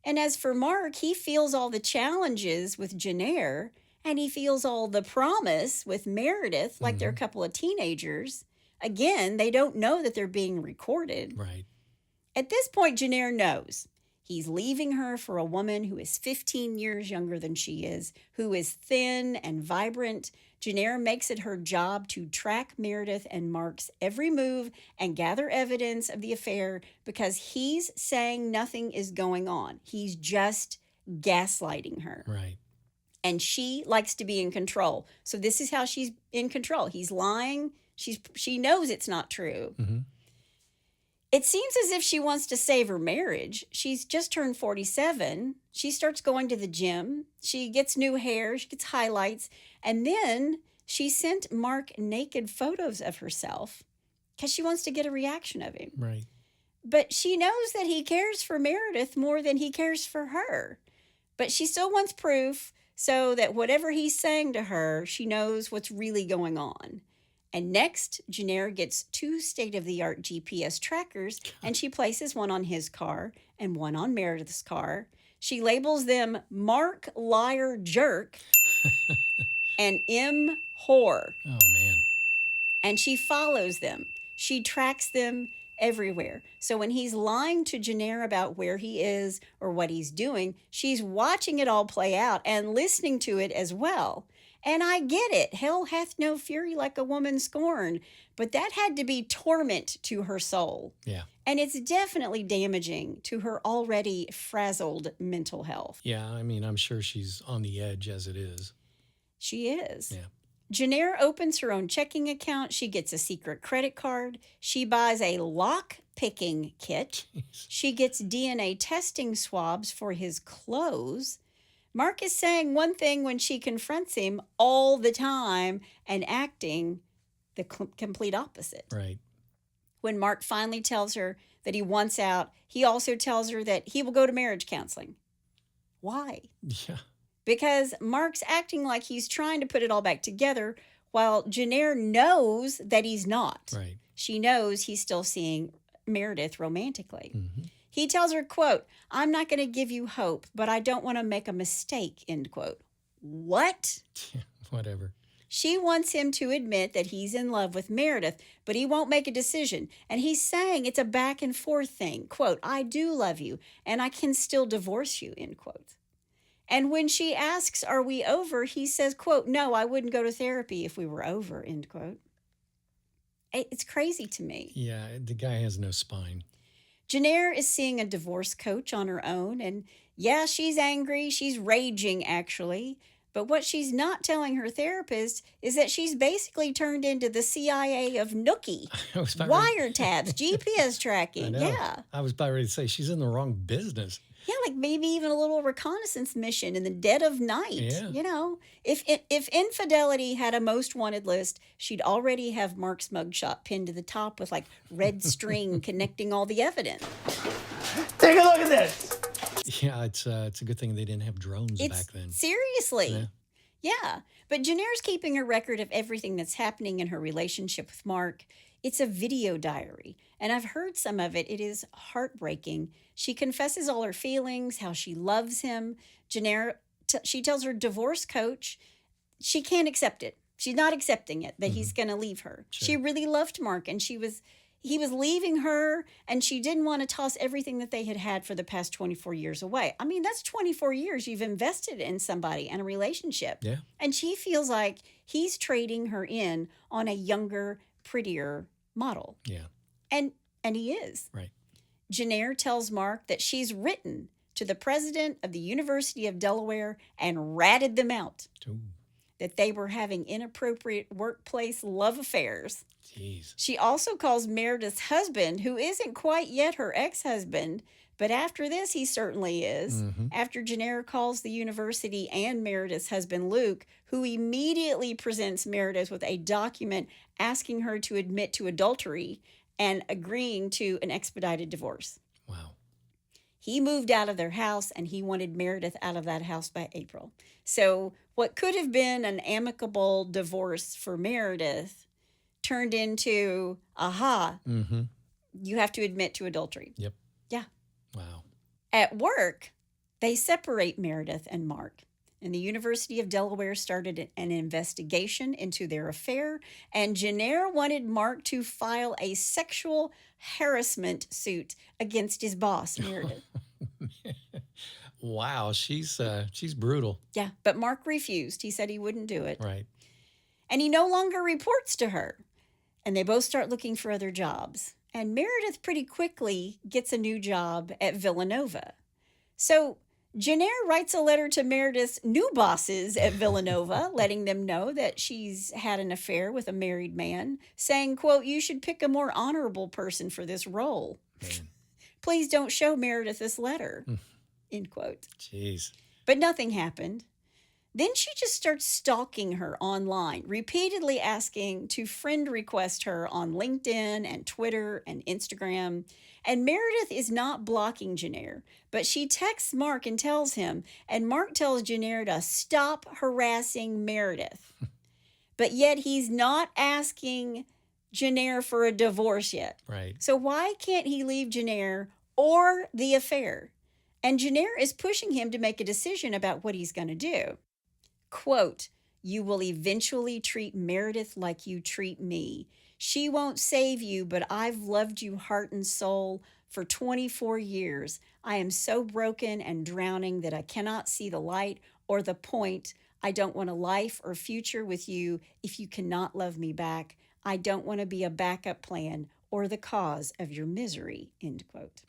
And as for Mark, he feels all the challenges with Jennair, and he feels all the promise with Meredith, like they're a couple of teenagers. Again, they don't know that they're being recorded. Right. At this point, Jennair knows. He's leaving her for a woman who is 15 years younger than she is, who is thin and vibrant. Jennair makes it her job to track Meredith and Mark's every move and gather evidence of the affair because he's saying nothing is going on. He's just gaslighting her. Right. And she likes to be in control. So this is how she's in control. He's lying. She knows it's not true. Mm-hmm. It seems as if she wants to save her marriage. She's just turned 47. She starts going to the gym. She gets new hair. She gets highlights. And then she sent Mark naked photos of herself because she wants to get a reaction of him. Right. But she knows that he cares for Meredith more than he cares for her. But she still wants proof so that whatever he's saying to her, she knows what's really going on. And next, Jennair gets 2 state-of-the-art GPS trackers, and she places one on his car and one on Meredith's car. She labels them Mark Liar Jerk and M Whore. Oh, man. And she follows them. She tracks them everywhere. So when he's lying to Jennair about where he is or what he's doing, she's watching it all play out and listening to it as well. And I get it. Hell hath no fury like a woman scorned. But that had to be torment to her soul. Yeah. And it's definitely damaging to her already frazzled mental health. Yeah, I mean, I'm sure she's on the edge as it is. She is. Yeah. Jennair opens her own checking account. She gets a secret credit card. She buys a lock-picking kit. Jeez. She gets DNA testing swabs for his clothes. Mark is saying one thing when she confronts him all the time and acting the complete opposite. Right. When Mark finally tells her that he wants out, he also tells her that he will go to marriage counseling. Why? Yeah. Because Mark's acting like he's trying to put it all back together while Jennair knows that he's not. Right. She knows he's still seeing Meredith romantically. Mm-hmm. He tells her, quote, "I'm not going to give you hope, but I don't want to make a mistake," end quote. What? Yeah, whatever. She wants him to admit that he's in love with Meredith, but he won't make a decision. And he's saying it's a back and forth thing. Quote, "I do love you, and I can still divorce you," end quote. And when she asks, "Are we over?" he says, quote, "No, I wouldn't go to therapy if we were over," end quote. It's crazy to me. Yeah, the guy has no spine. Jennair is seeing a divorce coach on her own, and yeah, she's angry. She's raging, actually. But what she's not telling her therapist is that she's basically turned into the CIA of Nookie. I was about ready- Wiretaps, GPS I tracking. know. Yeah. I was about ready to say she's in the wrong business. Yeah, like maybe even a little reconnaissance mission in the dead of night. Yeah. You know, if infidelity had a most wanted list, she'd already have Mark's mugshot pinned to the top with like red string connecting all the evidence. Take a look at this. Yeah, it's a good thing they didn't have drones back then. Seriously. Yeah. But Jennair's keeping a record of everything that's happening in her relationship with Mark. It's a video diary, and I've heard some of it. It is heartbreaking. She confesses all her feelings, how she loves him. Jennair, she tells her divorce coach she can't accept it. She's not accepting it, that he's going to leave her. Sure. She really loved Mark, and he was leaving her, and she didn't want to toss everything that they had had for the past 24 years away. I mean, that's 24 years you've invested in somebody and a relationship. Yeah. And she feels like he's trading her in on a younger, prettier model. Yeah. And he is. Right. Jennair tells Mark that she's written to the president of the University of Delaware and ratted them out, Ooh, that they were having inappropriate workplace love affairs. jeez. She also calls Meredith's husband, who isn't quite yet her ex-husband, but after this, he certainly is. After Jennair calls the university and Meredith's husband, Luke, who immediately presents Meredith with a document asking her to admit to adultery and agreeing to an expedited divorce. Wow. He moved out of their house, and he wanted Meredith out of that house by April. So what could have been an amicable divorce for Meredith turned into, you have to admit to adultery. Yep. Yeah. Wow. At work, they separate Meredith and Mark, and the University of Delaware started an investigation into their affair, and Jennair wanted Mark to file a sexual harassment suit against his boss, Meredith. Wow, she's brutal. Yeah, but Mark refused. He said he wouldn't do it. Right. And he no longer reports to her. And they both start looking for other jobs. And Meredith pretty quickly gets a new job at Villanova. So Jennair writes a letter to Meredith's new bosses at Villanova, letting them know that she's had an affair with a married man, saying, quote, "You should pick a more honorable person for this role. Man. Please don't show Meredith this letter," end quote. Jeez. But nothing happened. Then she just starts stalking her online, repeatedly asking to friend request her on LinkedIn and Twitter and Instagram. And Meredith is not blocking Jennair, but she texts Mark and tells him, and Mark tells Jennair to stop harassing Meredith. But yet he's not asking Jennair for a divorce yet. Right. So why can't he leave Jennair or the affair? And Jennair is pushing him to make a decision about what he's going to do. Quote, "You will eventually treat Meredith like you treat me. She won't save you, but I've loved you heart and soul for 24 years. I am so broken and drowning that I cannot see the light or the point. I don't want a life or future with you if you cannot love me back. I don't want to be a backup plan or the cause of your misery," end quote.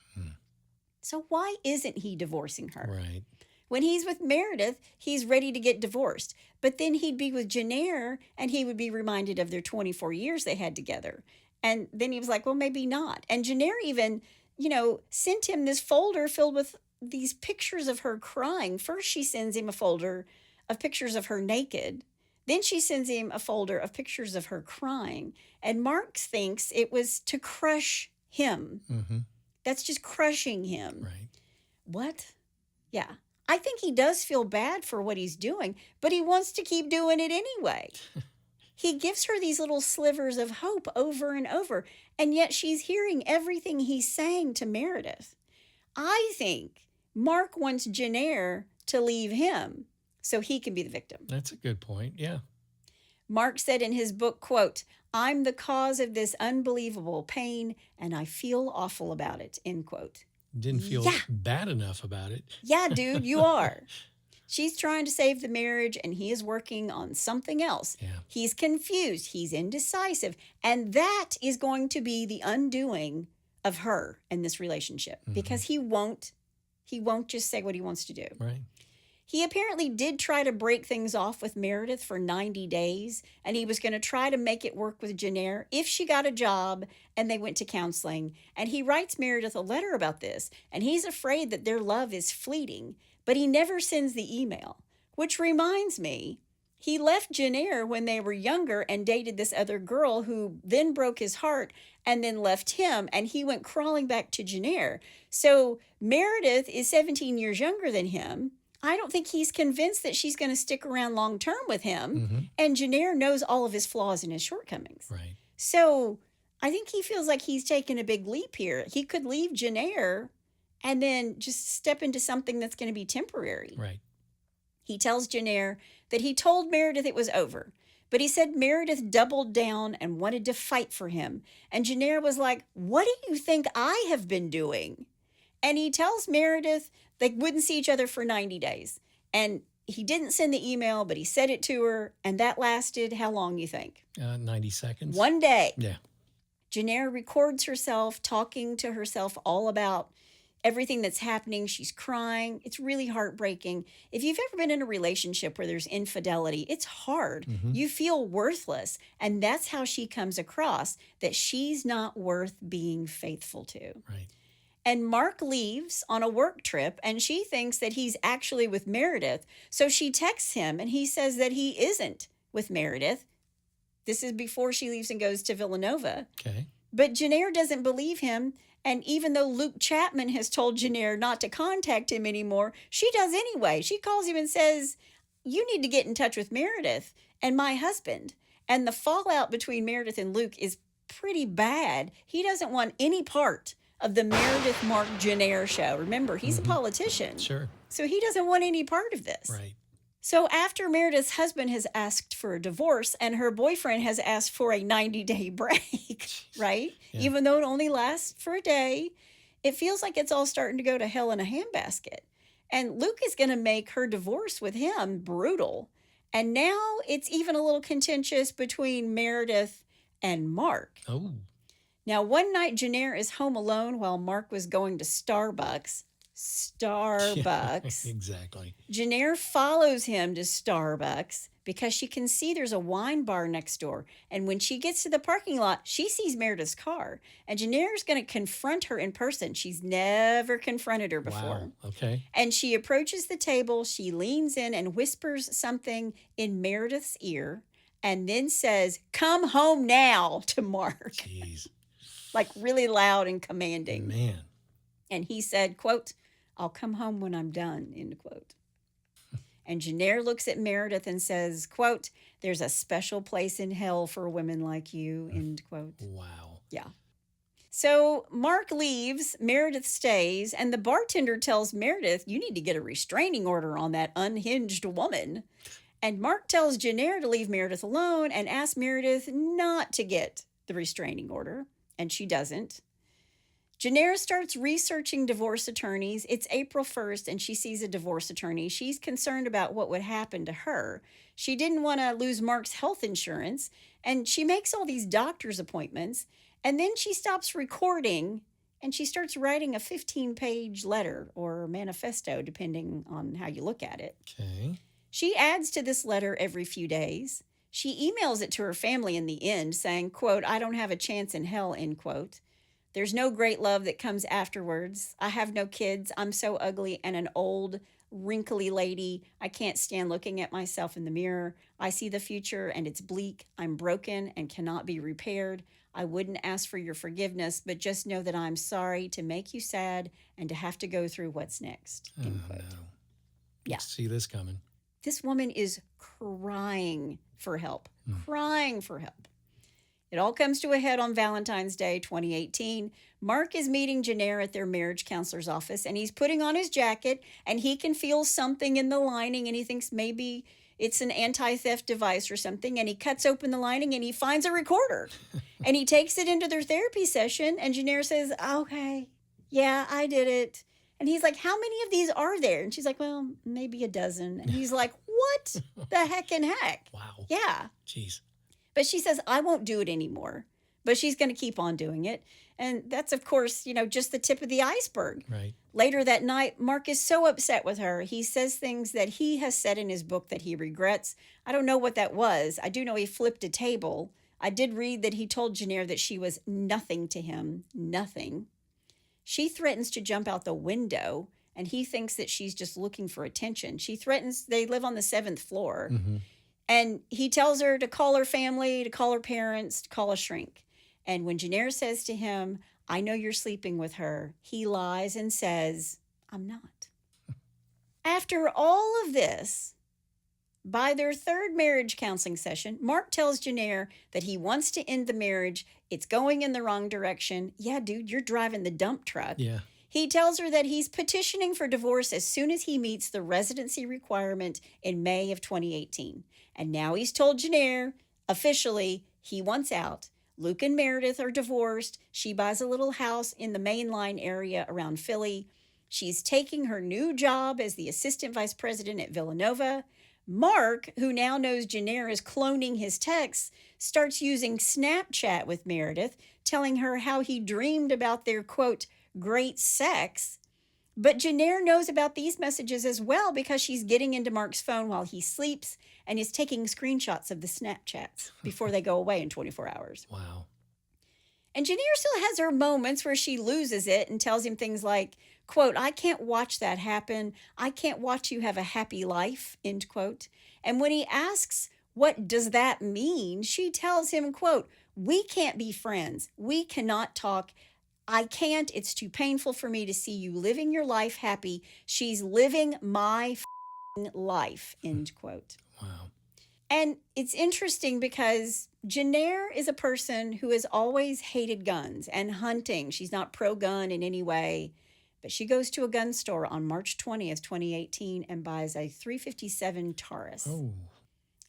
So why isn't he divorcing her? Right. When he's with Meredith, he's ready to get divorced. But then he'd be with Jennair, and he would be reminded of their 24 years they had together. And then he was like, well, maybe not. And Jennair even, sent him this folder filled with these pictures of her crying. First, she sends him a folder of pictures of her naked. Then she sends him a folder of pictures of her crying. And Mark thinks it was to crush him. Mm-hmm. That's just crushing him. Right. What? Yeah. I think he does feel bad for what he's doing, but he wants to keep doing it anyway. He gives her these little slivers of hope over and over, and yet she's hearing everything he's saying to Meredith. I think Mark wants Jennair to leave him so he can be the victim. That's a good point. Yeah. Mark said in his book, quote, "I'm the cause of this unbelievable pain, and I feel awful about it," end quote. Didn't feel Yeah. bad enough about it. Yeah, dude, you are. She's trying to save the marriage, and he is working on something else. Yeah. He's confused. He's indecisive. And that is going to be the undoing of her in this relationship because he won't just say what he wants to do. Right. He apparently did try to break things off with Meredith for 90 days, and he was going to try to make it work with Jennair if she got a job and they went to counseling. And he writes Meredith a letter about this, and he's afraid that their love is fleeting, but he never sends the email, which reminds me, he left Jennair when they were younger and dated this other girl who then broke his heart and then left him, and he went crawling back to Jennair. So Meredith is 17 years younger than him. I don't think he's convinced that she's going to stick around long term with him. And Jennair knows all of his flaws and his shortcomings. Right. So I think he feels like he's taken a big leap here. He could leave Jennair and then just step into something that's going to be temporary. Right. He tells Jennair that he told Meredith it was over, but he said Meredith doubled down and wanted to fight for him. And Jennair was like, "What do you think I have been doing?" And he tells Meredith they wouldn't see each other for 90 days. And he didn't send the email, but he said it to her. And that lasted how long, you think? 90 seconds. One day. Yeah. Jennair records herself talking to herself all about everything that's happening. She's crying. It's really heartbreaking. If you've ever been in a relationship where there's infidelity, it's hard. You feel worthless. And that's how she comes across, that she's not worth being faithful to. Right. And Mark leaves on a work trip, and she thinks that he's actually with Meredith. So she texts him, and he says that he isn't with Meredith. This is before she leaves and goes to Villanova. Okay. But Jennair doesn't believe him. And even though Luke Chapman has told Jennair not to contact him anymore, she does anyway. She calls him and says, "You need to get in touch with Meredith and my husband." And the fallout between Meredith and Luke is pretty bad. He doesn't want any part of the Meredith Mark Jennair show. Remember, he's a politician. Sure. So he doesn't want any part of this. Right. So after Meredith's husband has asked for a divorce and her boyfriend has asked for a 90-day break, right? Yeah. Even though it only lasts for a day, it feels like it's all starting to go to hell in a handbasket. And Luke is going to make her divorce with him brutal. And now it's even a little contentious between Meredith and Mark. Oh. Now, one night, Jennair is home alone while Mark was going to Starbucks. Starbucks. Yeah, exactly. Jennair follows him to Starbucks because she can see there's a wine bar next door. And when she gets to the parking lot, she sees Meredith's car. And Jennair's going to confront her in person. She's never confronted her before. Wow. Okay. And she approaches the table. She leans in and whispers something in Meredith's ear and then says, "Come home now," to Mark. Jeez. Like really loud and commanding. Man. And he said, quote, "I'll come home when I'm done," end quote. And Jennair looks at Meredith and says, quote, "There's a special place in hell for women like you," end quote. Wow. Yeah. So Mark leaves, Meredith stays, and the bartender tells Meredith, "You need to get a restraining order on that unhinged woman." And Mark tells Jennair to leave Meredith alone and asks Meredith not to get the restraining order, and she doesn't. Jennair starts researching divorce attorneys. It's April 1st, and she sees a divorce attorney. She's concerned about what would happen to her. She didn't want to lose Mark's health insurance, and she makes all these doctor's appointments, and then she stops recording, and she starts writing a 15-page letter or manifesto, depending on how you look at it. Okay. She adds to this letter every few days. She emails it to her family in the end, saying, quote, "I don't have a chance in hell," end quote. "There's no great love that comes afterwards. I have no kids. I'm so ugly and an old, wrinkly lady. I can't stand looking at myself in the mirror. I see the future and it's bleak. I'm broken and cannot be repaired. I wouldn't ask for your forgiveness, but just know that I'm sorry to make you sad and to have to go through what's next." End quote. No. Yeah. See this coming. This woman is crying for help, crying for help. It all comes to a head on Valentine's Day, 2018. Mark is meeting Jennair at their marriage counselor's office, and he's putting on his jacket, and he can feel something in the lining, and he thinks maybe it's an anti-theft device or something, and he cuts open the lining, and he finds a recorder, and he takes it into their therapy session, and Jennair says, "Okay, yeah, I did it." And he's like, "How many of these are there?" And she's like, "Well, maybe a dozen." And he's like, "What the heck and heck?" Wow. Yeah. Jeez. But she says, "I won't do it anymore. but she's going to keep on doing it. And that's, of course, just the tip of the iceberg. Right. Later that night, Mark is so upset with her. He says things that he has said in his book that he regrets. I don't know what that was. I do know he flipped a table. I did read that he told Jennair that she was nothing to him. Nothing. She threatens to jump out the window, and he thinks that she's just looking for attention. She threatens, they live on the 7th floor, and he tells her to call her family, to call her parents, to call a shrink. And when Jennair says to him, I know you're sleeping with her, he lies and says, I'm not. After all of this, by their 3rd marriage counseling session, Mark tells Jennair that he wants to end the marriage. It's going in the wrong direction. Yeah, dude, you're driving the dump truck. Yeah. He tells her that he's petitioning for divorce as soon as he meets the residency requirement in May of 2018. And now he's told Jennair, officially, he wants out. Luke and Meredith are divorced. She buys a little house in the mainline area around Philly. She's taking her new job as the assistant vice president at Villanova. Mark, who now knows Jennair is cloning his texts, starts using Snapchat with Meredith, telling her how he dreamed about their, quote, great sex. But Jennair knows about these messages as well because she's getting into Mark's phone while he sleeps and is taking screenshots of the Snapchats before they go away in 24 hours. Wow. And Jennair still has her moments where she loses it and tells him things like, quote, I can't watch that happen. I can't watch you have a happy life, end quote. And when he asks, what does that mean? She tells him, quote, we can't be friends. We cannot talk. I can't. It's too painful for me to see you living your life happy. She's living my life, end quote. Wow. And it's interesting because Jennair is a person who has always hated guns and hunting. She's not pro-gun in any way. But she goes to a gun store on March 20th, 2018, and buys a .357 Taurus. Oh.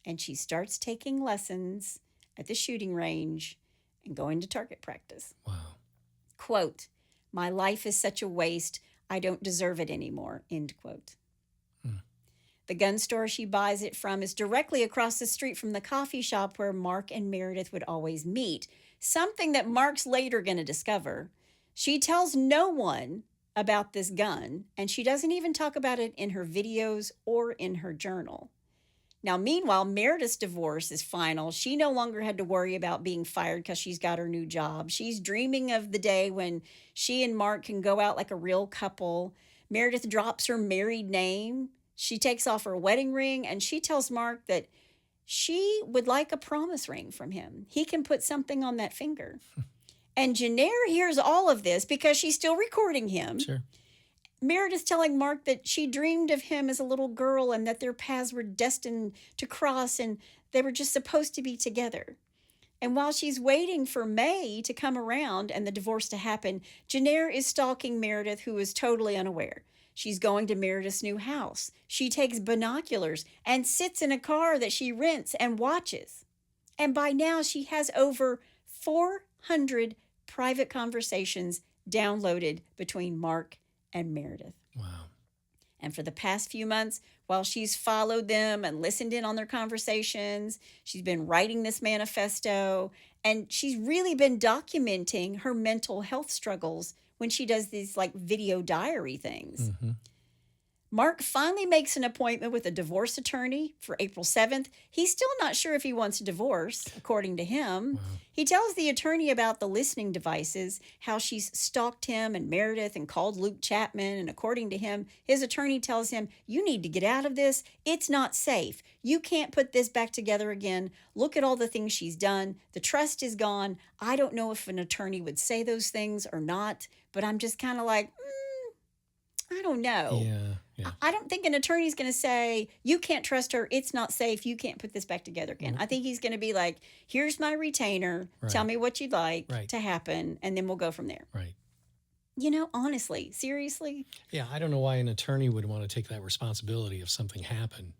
And she starts taking lessons at the shooting range and going to target practice. Wow. Quote, my life is such a waste. I don't deserve it anymore, end quote. The gun store she buys it from is directly across the street from the coffee shop where Mark and Meredith would always meet, something that Mark's later going to discover. She tells no one about this gun, and she doesn't even talk about it in her videos or in her journal. Now, meanwhile, Meredith's divorce is final. She no longer had to worry about being fired because she's got her new job. She's dreaming of the day when she and Mark can go out like a real couple. Meredith drops her married name. She takes off her wedding ring, and she tells Mark that she would like a promise ring from him. He can put something on that finger. And Jennair hears all of this because she's still recording him. Sure. Meredith telling Mark that she dreamed of him as a little girl and that their paths were destined to cross and they were just supposed to be together. And while she's waiting for May to come around and the divorce to happen, Jennair is stalking Meredith, who is totally unaware. She's going to Meredith's new house. She takes binoculars and sits in a car that she rents and watches. And by now she has over 400 private conversations downloaded between Mark and Meredith. Wow. And for the past few months, while she's followed them and listened in on their conversations, she's been writing this manifesto, and she's really been documenting her mental health struggles when she does these like video diary things. Mm-hmm. Mark finally makes an appointment with a divorce attorney for April 7th. He's still not sure if he wants a divorce, according to him. Wow. He tells the attorney about the listening devices, how she's stalked him and Meredith and called Luke Chapman. And according to him, his attorney tells him, you need to get out of this. It's not safe. You can't put this back together again. Look at all the things she's done. The trust is gone. I don't know if an attorney would say those things or not, but I'm just kind of like, I don't know. Yeah. I don't think an attorney's going to say, you can't trust her. It's not safe. You can't put this back together again. I think he's going to be like, here's my retainer. Right. Tell me what you'd like Right. to happen. And then we'll go from there. Right. You know, honestly, seriously. Yeah, I don't know why an attorney would want to take that responsibility if something happened.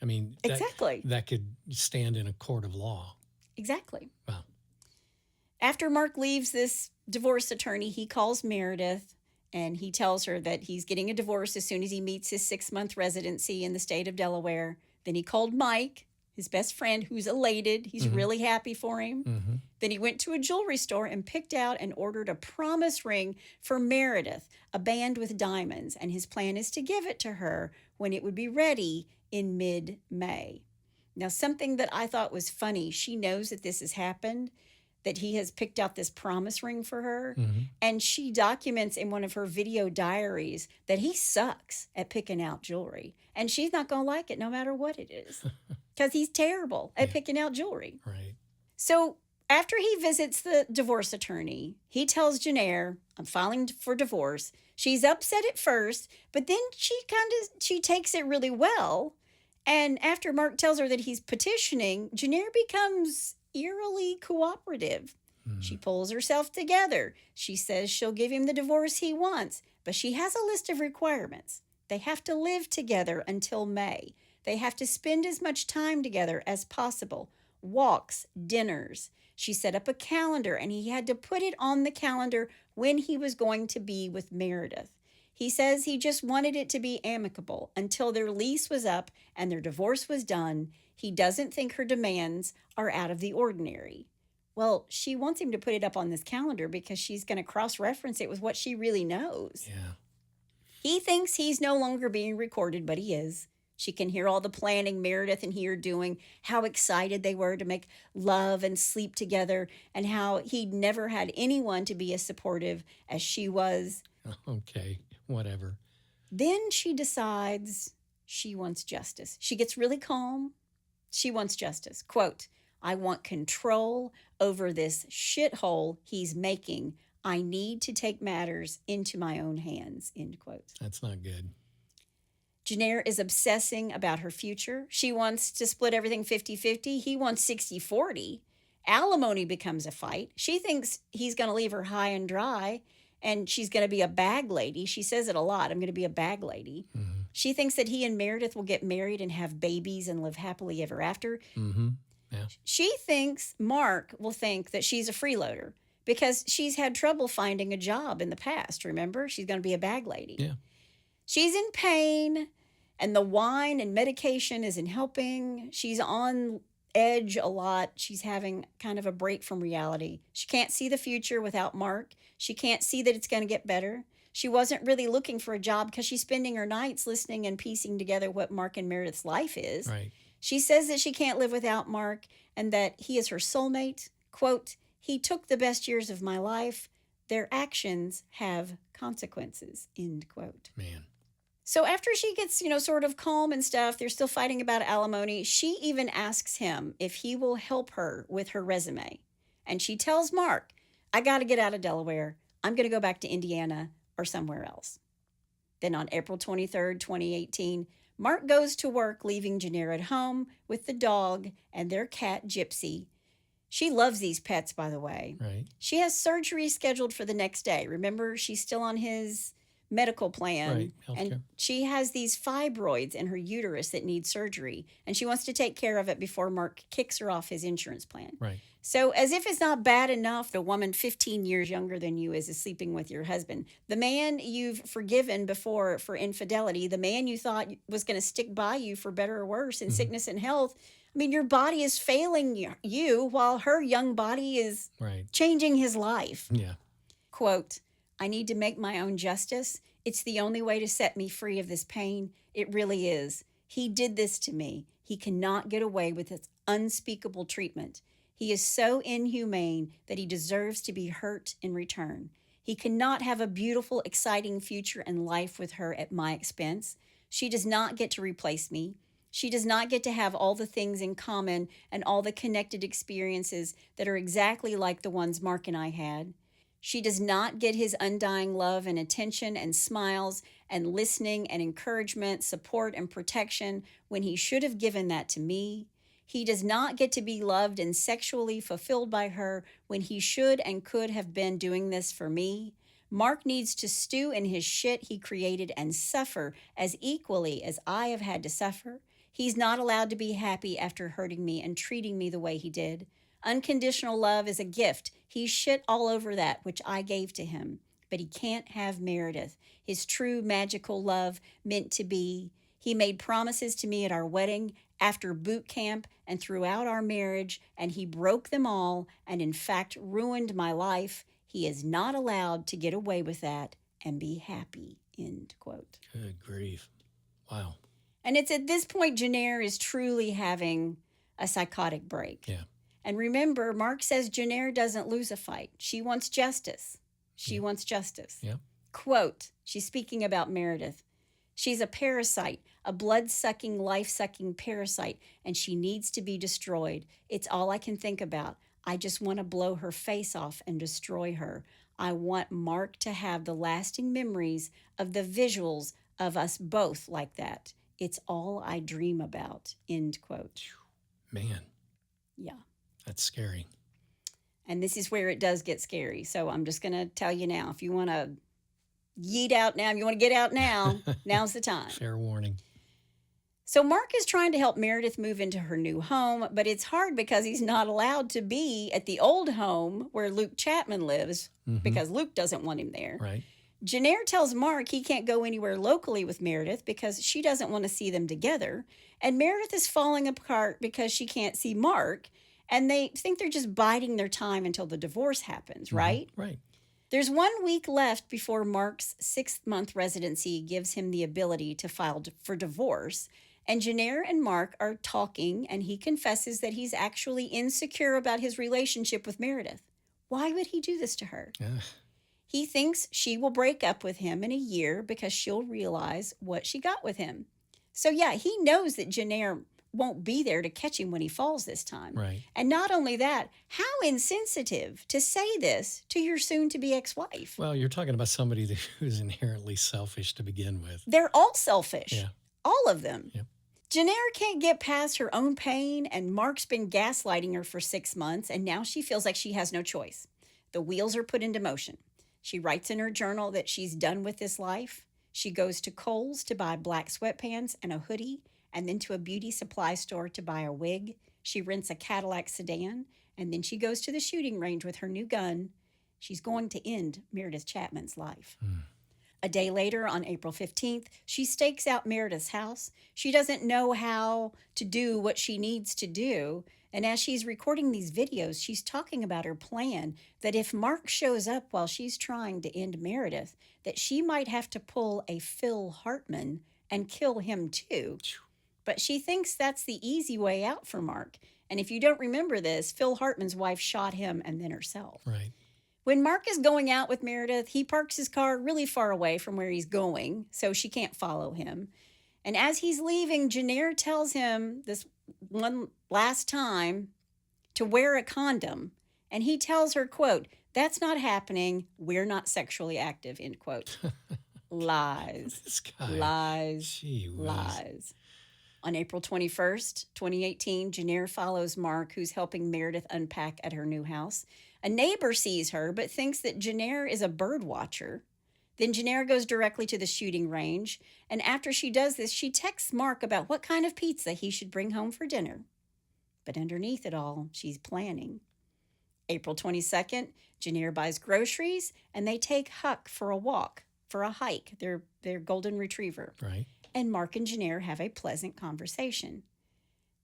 I mean, Exactly. that could stand in a court of law. Exactly. Wow. After Mark leaves this divorce attorney, he calls Meredith and he tells her that he's getting a divorce as soon as he meets his 6-month residency in the state of Delaware. Then he called Mike, his best friend, who's elated. He's really happy for him. Mm-hmm. Then he went to a jewelry store and picked out and ordered a promise ring for Meredith, a band with diamonds. And his plan is to give it to her when it would be ready in mid-May. Now, something that I thought was funny, she knows that this has happened, that he has picked out this promise ring for her. And she documents in one of her video diaries that he sucks at picking out jewelry. And she's not going to like it no matter what it is, because he's terrible at picking out jewelry. Right. So after he visits the divorce attorney, he tells Jennair, I'm filing for divorce. She's upset at first, but then she takes it really well. And after Mark tells her that he's petitioning, Jennair becomes eerily cooperative. She pulls herself together. She says she'll give him the divorce he wants, but she has a list of requirements. They have to live together until May. They have to spend as much time together as possible. Walks, dinners. She set up a calendar, and he had to put it on the calendar when he was going to be with Meredith. He says he just wanted it to be amicable until their lease was up and their divorce was done. He doesn't think her demands are out of the ordinary. Well, she wants him to put it up on this calendar because she's going to cross-reference it with what she really knows. Yeah. He thinks he's no longer being recorded, but he is. She can hear all the planning Meredith and he are doing, how excited they were to make love and sleep together, and how he'd never had anyone to be as supportive as she was. Okay, whatever. Then she decides she wants justice. She gets really calm. She wants justice. Quote, I want control over this shithole he's making. I need to take matters into my own hands, end quote. That's not good. Jennair is obsessing about her future. She wants to split everything 50-50. He wants 60-40. Alimony becomes a fight. She thinks he's going to leave her high and dry, and she's going to be a bag lady. She says it a lot. I'm going to be a bag lady. She thinks that he and Meredith will get married and have babies and live happily ever after. Yeah. She thinks Mark will think that she's a freeloader because she's had trouble finding a job in the past. Remember, she's going to be a bag lady. Yeah. She's in pain, and the wine and medication isn't helping. She's on edge a lot. She's having kind of a break from reality. She can't see the future without Mark. She can't see that it's going to get better. She wasn't really looking for a job because she's spending her nights listening and piecing together what Mark and Meredith's life is. Right. She says that she can't live without Mark and that he is her soulmate. Quote, he took the best years of my life. Their actions have consequences, end quote. Man. So after she gets, sort of calm and stuff, they're still fighting about alimony. She even asks him if he will help her with her resume. And she tells Mark, I got to get out of Delaware. I'm going to go back to Indiana or somewhere else. Then on April 23rd, 2018, Mark goes to work, leaving Jennair at home with the dog and their cat, Gypsy. She loves these pets, by the way. Right. She has surgery scheduled for the next day. Remember, she's still on his medical plan. Right, healthcare. And she has these fibroids in her uterus that need surgery, and she wants to take care of it before Mark kicks her off his insurance plan. Right. So as if it's not bad enough, the woman 15 years younger than you is sleeping with your husband. The man you've forgiven before for infidelity, the man you thought was going to stick by you for better or worse in sickness and health. I mean, your body is failing you while her young body is changing his life. Yeah. Quote, I need to make my own justice. It's the only way to set me free of this pain. It really is. He did this to me. He cannot get away with his unspeakable treatment. He is so inhumane that he deserves to be hurt in return. He cannot have a beautiful, exciting future and life with her at my expense. She does not get to replace me. She does not get to have all the things in common and all the connected experiences that are exactly like the ones Mark and I had. She does not get his undying love and attention and smiles and listening and encouragement, support and protection when he should have given that to me. He does not get to be loved and sexually fulfilled by her when he should and could have been doing this for me. Mark needs to stew in his shit he created and suffer as equally as I have had to suffer. He's not allowed to be happy after hurting me and treating me the way he did. Unconditional love is a gift. He's shit all over that, which I gave to him. But he can't have Meredith, his true magical love meant to be. He made promises to me at our wedding, after boot camp and throughout our marriage, and he broke them all and in fact ruined my life. He is not allowed to get away with that and be happy, end quote. Good grief. Wow. And it's at this point Jennair is truly having a psychotic break. Yeah. And remember, Mark says Jennair doesn't lose a fight. She wants justice. She wants justice. Yeah. Quote, she's speaking about Meredith. She's a parasite, a blood-sucking, life-sucking parasite, and she needs to be destroyed. It's all I can think about. I just want to blow her face off and destroy her. I want Mark to have the lasting memories of the visuals of us both like that. It's all I dream about, end quote. Man. Yeah. That's scary. And this is where it does get scary. So I'm just going to tell you now, if you want to yeet out now, if you want to get out now, now's the time. Fair warning. So Mark is trying to help Meredith move into her new home, but it's hard because he's not allowed to be at the old home where Luke Chapman lives because Luke doesn't want him there. Right. Jennair tells Mark he can't go anywhere locally with Meredith because she doesn't want to see them together. And Meredith is falling apart because she can't see Mark. And they think they're just biding their time until the divorce happens, right? Right. There's 1 week left before Mark's 6th-month residency gives him the ability to file for divorce. And Jennair and Mark are talking, and he confesses that he's actually insecure about his relationship with Meredith. Why would he do this to her? Ugh. He thinks she will break up with him in a year because she'll realize what she got with him. So, yeah, he knows that Jennair won't be there to catch him when he falls this time. Right. And not only that, how insensitive to say this to your soon-to-be ex-wife. Well, you're talking about somebody who's inherently selfish to begin with. They're all selfish. Yeah. All of them. Yep. Jennair can't get past her own pain, and Mark's been gaslighting her for 6 months, and now she feels like she has no choice. The wheels are put into motion. She writes in her journal that she's done with this life. She goes to Kohl's to buy black sweatpants and a hoodie, and then to a beauty supply store to buy a wig. She rents a Cadillac sedan, and then she goes to the shooting range with her new gun. She's going to end Meredith Chapman's life. A day later, on April 15th, she stakes out Meredith's house. She doesn't know how to do what she needs to do. And as she's recording these videos, she's talking about her plan that if Mark shows up while she's trying to end Meredith, that she might have to pull a Phil Hartman and kill him too. But she thinks that's the easy way out for Mark. And if you don't remember this, Phil Hartman's wife shot him and then herself. Right. When Mark is going out with Meredith, he parks his car really far away from where he's going, so she can't follow him. And as he's leaving, Jennair tells him this one last time to wear a condom. And he tells her, quote, "That's not happening. We're not sexually active," end quote. Lies. This guy. Lies. Gee whiz. Lies. On April 21st, 2018, Jennair follows Mark, who's helping Meredith unpack at her new house. A neighbor sees her, but thinks that Jennair is a bird watcher. Then Jennair goes directly to the shooting range, and after she does this, she texts Mark about what kind of pizza he should bring home for dinner. But underneath it all, she's planning. April 22nd, Jennair buys groceries, and they take Huck for a walk, for a hike, their golden retriever. Right. And Mark and Jennair have a pleasant conversation.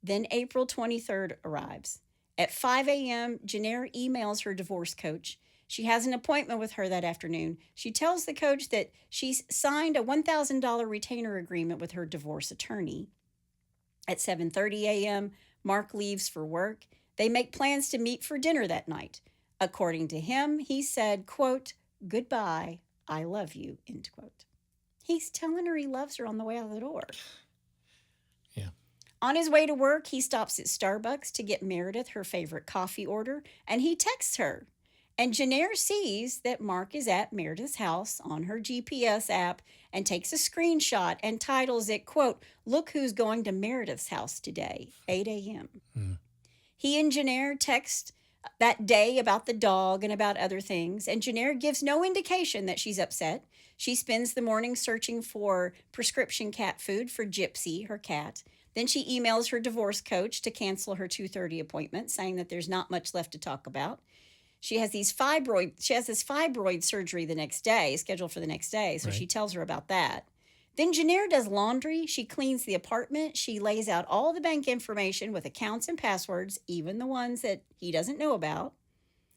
Then April 23rd arrives. At 5 a.m., Jennair emails her divorce coach. She has an appointment with her that afternoon. She tells the coach that she's signed a $1,000 retainer agreement with her divorce attorney. At 7:30 a.m., Mark leaves for work. They make plans to meet for dinner that night. According to him, he said, quote, "Goodbye, I love you," end quote. He's telling her he loves her on the way out of the door. Yeah. On his way to work, he stops at Starbucks to get Meredith her favorite coffee order, and he texts her. And Jennair sees that Mark is at Meredith's house on her GPS app and takes a screenshot and titles it, quote, "Look who's going to Meredith's house today, 8 a.m. He and Jennair text that day about the dog and about other things, and Jennair gives no indication that she's upset. She spends the morning searching for prescription cat food for Gypsy, her cat. Then she emails her divorce coach to cancel her 2:30 appointment, saying that there's not much left to talk about. She has this fibroid surgery the next day, scheduled for the next day, so Right. she tells her about that. Then Jennair does laundry. She cleans the apartment. She lays out all the bank information with accounts and passwords, even the ones that he doesn't know about.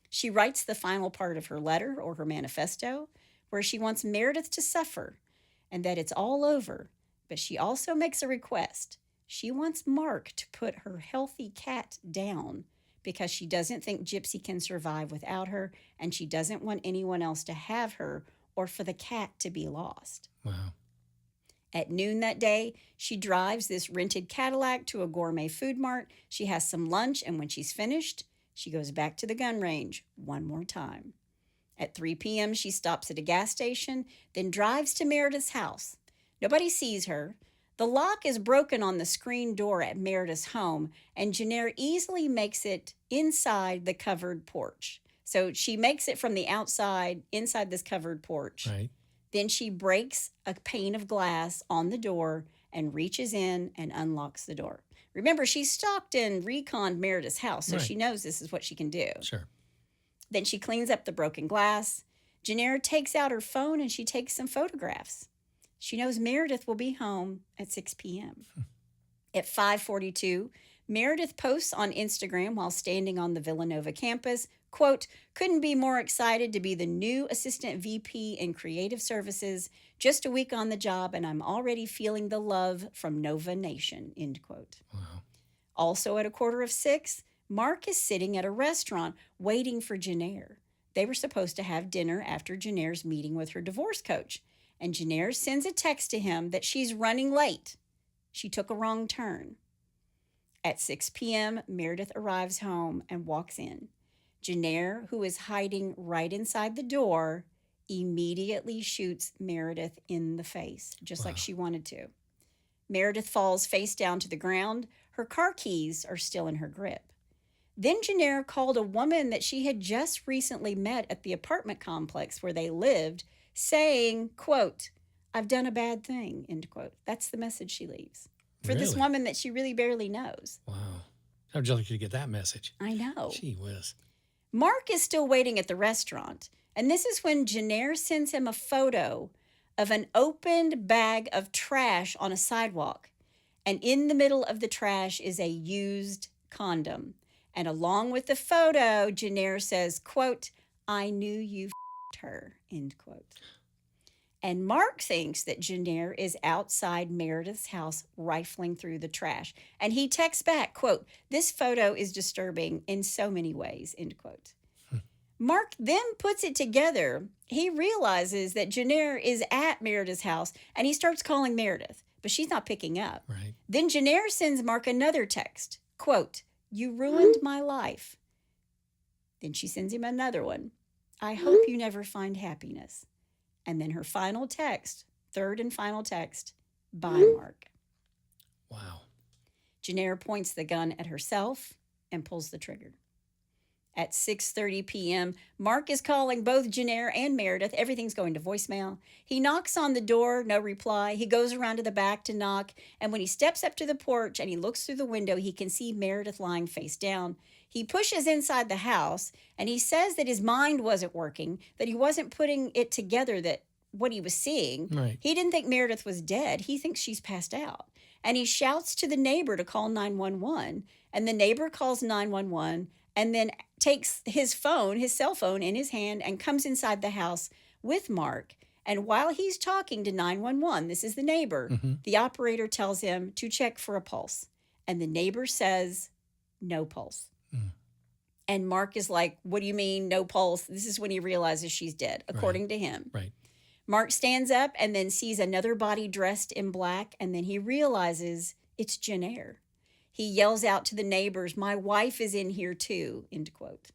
She writes the final part of her letter or her manifesto, where she wants Meredith to suffer and that it's all over. But she also makes a request. She wants Mark to put her healthy cat down because she doesn't think Gypsy can survive without her, and she doesn't want anyone else to have her or for the cat to be lost. Wow. At noon that day, she drives this rented Cadillac to a gourmet food mart. She has some lunch, and when she's finished, she goes back to the gun range one more time. At 3 p.m., she stops at a gas station, then drives to Meredith's house. Nobody sees her. The lock is broken on the screen door at Meredith's home, and Jennair easily makes it inside the covered porch. So she makes it from the outside, inside this covered porch. Right. Then she breaks a pane of glass on the door and reaches in and unlocks the door. Remember, she stalked and reconned Meredith's house, so Right. she knows this is what she can do. Sure. Then she cleans up the broken glass. Jennair takes out her phone and she takes some photographs. She knows Meredith will be home at 6 p.m. At 5:42, Meredith posts on Instagram while standing on the Villanova campus, quote, "Couldn't be more excited to be the new assistant VP in creative services. Just a week on the job, and I'm already feeling the love from Nova Nation," end quote. Wow. Also at 5:45, Mark is sitting at a restaurant waiting for Jennair. They were supposed to have dinner after Jennair's meeting with her divorce coach, and Jennair sends a text to him that she's running late. She took a wrong turn. At 6 p.m., Meredith arrives home and walks in. Jennair, who is hiding right inside the door, immediately shoots Meredith in the face, just like she wanted to. Meredith falls face down to the ground. Her car keys are still in her grip. Then Jennair called a woman that she had just recently met at the apartment complex where they lived, saying, quote, "I've done a bad thing," end quote. That's the message she leaves for this Really? woman that she really barely knows. Wow. How would you like to get that message? I know. Gee whiz. Mark is still waiting at the restaurant, and this is when Jennair sends him a photo of an opened bag of trash on a sidewalk, and in the middle of the trash is a used condom. And along with the photo, Jennair says, quote, "I knew you f***ed her," end quote. And Mark thinks that Jennair is outside Meredith's house rifling through the trash. And he texts back, quote, "This photo is disturbing in so many ways," end quote. Mark then puts it together. He realizes that Jennair is at Meredith's house, and he starts calling Meredith, but she's not picking up. Right. Then Jennair sends Mark another text, quote, "You ruined my life." Then she sends him another one. "I hope you never find happiness." And then her final text, third and final text, "Bye, Mark." Wow. Jennair points the gun at herself and pulls the trigger. At 6:30 p.m., Mark is calling both Jennair and Meredith. Everything's going to voicemail. He knocks on the door, no reply. He goes around to the back to knock, and when he steps up to the porch and he looks through the window, he can see Meredith lying face down. He pushes inside the house, and he says that his mind wasn't working, that he wasn't putting it together, that what he was seeing. Right. He didn't think Meredith was dead. He thinks she's passed out. And he shouts to the neighbor to call 911, and the neighbor calls 911 and then takes his cell phone in his hand and comes inside the house with Mark. And while he's talking to 911, this is the neighbor, the operator tells him to check for a pulse. And the neighbor says, "No pulse." And Mark is like, "What do you mean, no pulse?" This is when he realizes she's dead, according to him. Right. Mark stands up and then sees another body dressed in black, and then he realizes it's Jennair. He yells out to the neighbors, "My wife is in here too," end quote.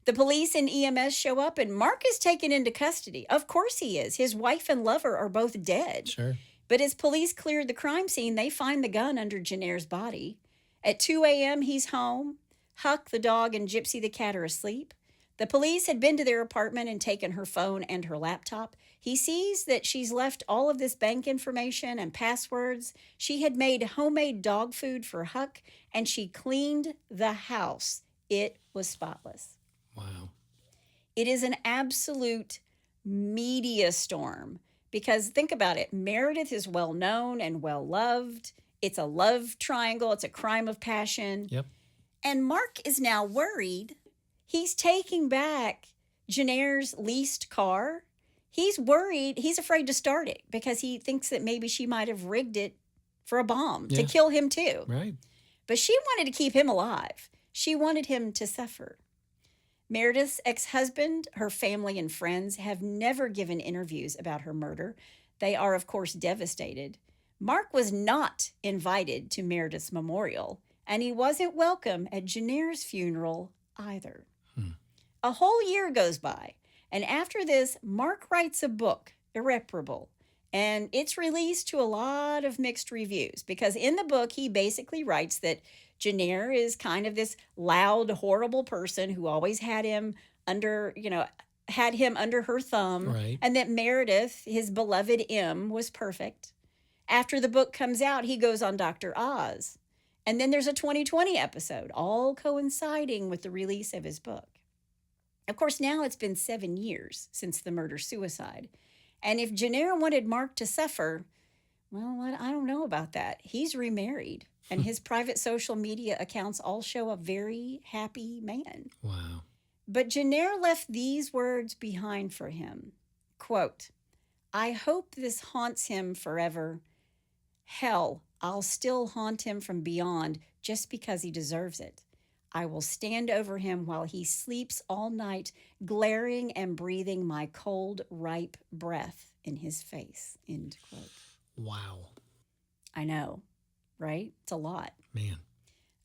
The police and EMS show up, and Mark is taken into custody. Of course he is. His wife and lover are both dead. Sure. But as police cleared the crime scene, they find the gun under Jennair's body. At 2 a.m., he's home. Huck, the dog, and Gypsy, the cat, are asleep. The police had been to their apartment and taken her phone and her laptop. He sees that she's left all of this bank information and passwords. She had made homemade dog food for Huck, and she cleaned the house. It was spotless. Wow. It is an absolute media storm Because think about it. Meredith is well known and well loved. It's a love triangle. It's a crime of passion. Yep. And Mark is now worried. He's taking back Jennair's leased car. He's worried. He's afraid to start it because he thinks that maybe she might have rigged it for a bomb to kill him too. Right. But she wanted to keep him alive. She wanted him to suffer. Meredith's ex-husband, her family, and friends have never given interviews about her murder. They are, of course, devastated. Mark was not invited to Meredith's memorial, and he wasn't welcome at Jennair's funeral either. A whole year goes by, and after this, Mark writes a book, Irreparable, and it's released to a lot of mixed reviews because in the book, he basically writes that Jennair is kind of this loud, horrible person who always had him under her thumb, Right. and that Meredith, his beloved M, was perfect. After the book comes out, he goes on Dr. Oz. And then there's a 2020 episode, all coinciding with the release of his book. Of course, now it's been 7 years since the murder-suicide. And if Jennair wanted Mark to suffer, well, I don't know about that. He's remarried, and his private social media accounts all show a very happy man. Wow. But Jennair left these words behind for him. Quote, "I hope this haunts him forever. Hell, I'll still haunt him from beyond just because he deserves it. I will stand over him while he sleeps all night, glaring and breathing my cold, ripe breath in his face." End quote. Wow. I know, right? It's a lot. Man.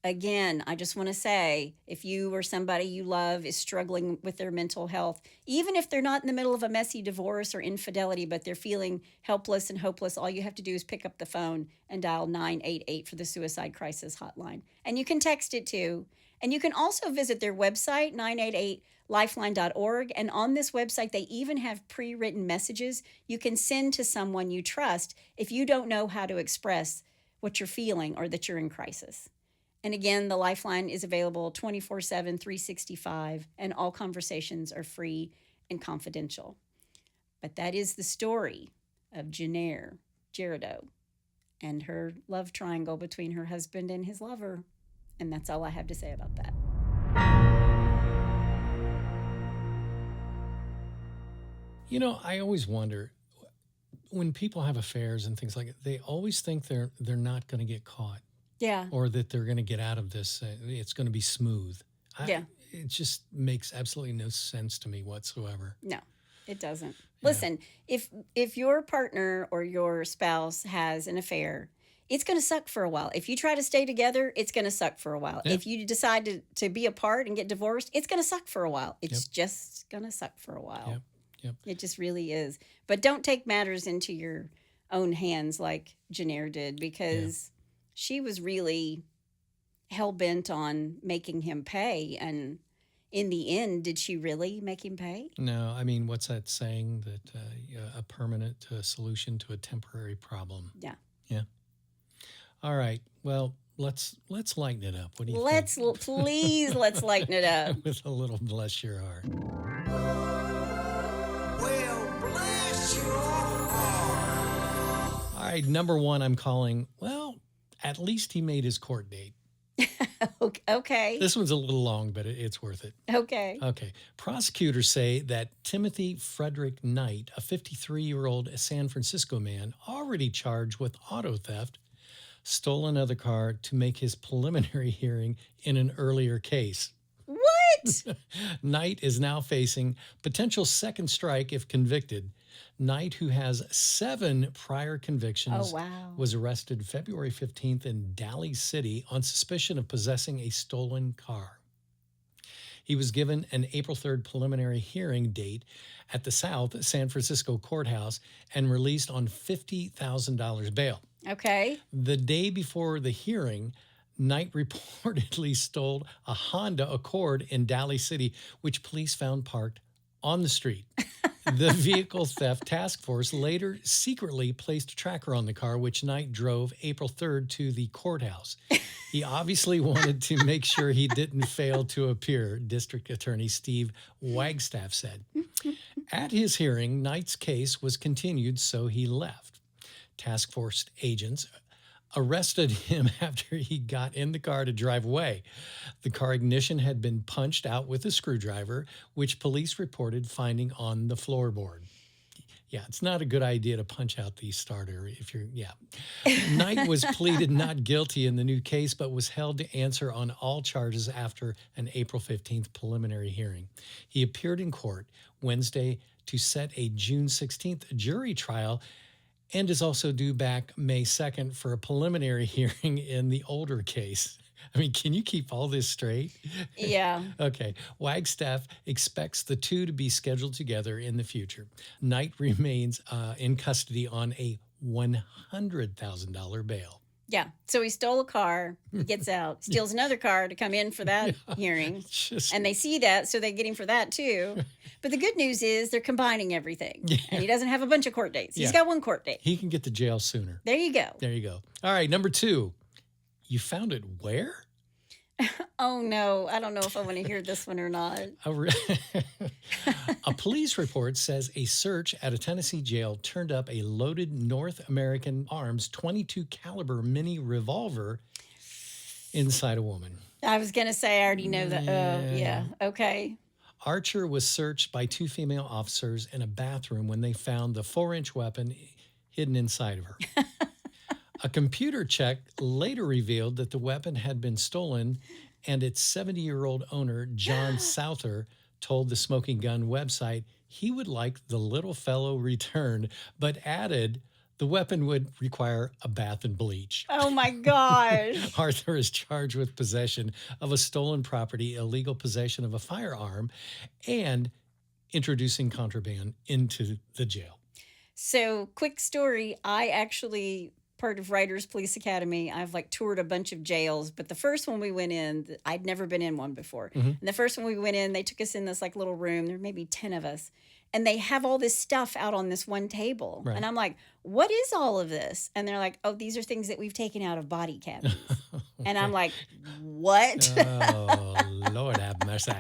Again, I just want to say, if you or somebody you love is struggling with their mental health, even if they're not in the middle of a messy divorce or infidelity, but they're feeling helpless and hopeless, all you have to do is pick up the phone and dial 988 for the Suicide Crisis Hotline. And you can text it too. And you can also visit their website, 988lifeline.org. And on this website, they even have pre-written messages you can send to someone you trust if you don't know how to express what you're feeling or that you're in crisis. And again, the Lifeline is available 24/7, 365, and all conversations are free and confidential. But that is the story of Jennair Gerardot and her love triangle between her husband and his lover. And that's all I have to say about that. You know, I always wonder when people have affairs and things like that, they always think they're not going to get caught. Yeah. Or that they're going to get out of this. It's going to be smooth. Yeah. It just makes absolutely no sense to me whatsoever. No, it doesn't. Listen, if your partner or your spouse has an affair, it's going to suck for a while. If you try to stay together, it's going to suck for a while. Yep. If you decide to be apart and get divorced, it's going to suck for a while. It's just going to suck for a while. Yep. It just really is. But don't take matters into your own hands like Jennair did, because she was really hell-bent on making him pay. And in the end, did she really make him pay? No, I mean, what's that saying that a permanent solution to a temporary problem? Yeah. Yeah. All right. Well, let's lighten it up. What do you think? Please, let's lighten it up. With a little bless your heart. Well, bless your heart. All right, number one, I'm calling, well, at least he made his court date. Okay. This one's a little long, but it's worth it. Okay. Okay. Prosecutors say that Timothy Frederick Knight, a 53-year-old San Francisco man already charged with auto theft, stole another car to make his preliminary hearing in an earlier case. What? Knight is now facing potential second strike if convicted. Knight, who has 7 prior convictions, was arrested February 15th in Daly City on suspicion of possessing a stolen car. He was given an April 3rd preliminary hearing date at the South San Francisco courthouse and released on $50,000 bail. Okay. The day before the hearing, Knight reportedly stole a Honda Accord in Daly City, which police found parked on the street. The vehicle theft task force later secretly placed a tracker on the car, which Knight drove April 3rd to the courthouse. He obviously wanted to make sure he didn't fail to appear, District Attorney Steve Wagstaff said. At his hearing, Knight's case was continued, so he left. Task force agents arrested him after he got in the car to drive away. The car ignition had been punched out with a screwdriver, which police reported finding on the floorboard. Yeah, it's not a good idea to punch out the starter if you're, Knight was pleaded not guilty in the new case, but was held to answer on all charges after an April 15th preliminary hearing. He appeared in court Wednesday to set a June 16th jury trial and is also due back May 2nd for a preliminary hearing in the older case. I mean, can you keep all this straight? Yeah. Okay. Wagstaff expects the two to be scheduled together in the future. Knight remains in custody on a $100,000 bail. Yeah. So he stole a car, he gets out, steals another car to come in for that hearing. And they see that, so they get him for that too. But the good news is they're combining everything. And he doesn't have a bunch of court dates. He's got one court date. He can get to jail sooner. There you go. There you go. All right, number 2. You found it where? Oh, no. I don't know if I want to hear this one or not. A police report says a search at a Tennessee jail turned up a loaded North American Arms .22 caliber mini revolver inside a woman. I was going to say, I already know that. Yeah. Okay. Archer was searched by 2 female officers in a bathroom when they found the 4-inch weapon hidden inside of her. A computer check later revealed that the weapon had been stolen, and its 70-year-old owner, John Souther, told the Smoking Gun website he would like the little fellow returned, but added the weapon would require a bath and bleach. Oh, my gosh. Arthur is charged with possession of a stolen property, illegal possession of a firearm, and introducing contraband into the jail. So, quick story. I actually, part of Writers Police Academy, I've toured a bunch of jails, but the first one we went in, I'd never been in one before. And the first one we went in, they took us in this little room. There were maybe 10 of us. And they have all this stuff out on this one table. Right. And I'm like, what is all of this? And they're like, oh, these are things that we've taken out of body cavities. And I'm like, what? Oh, Lord have mercy.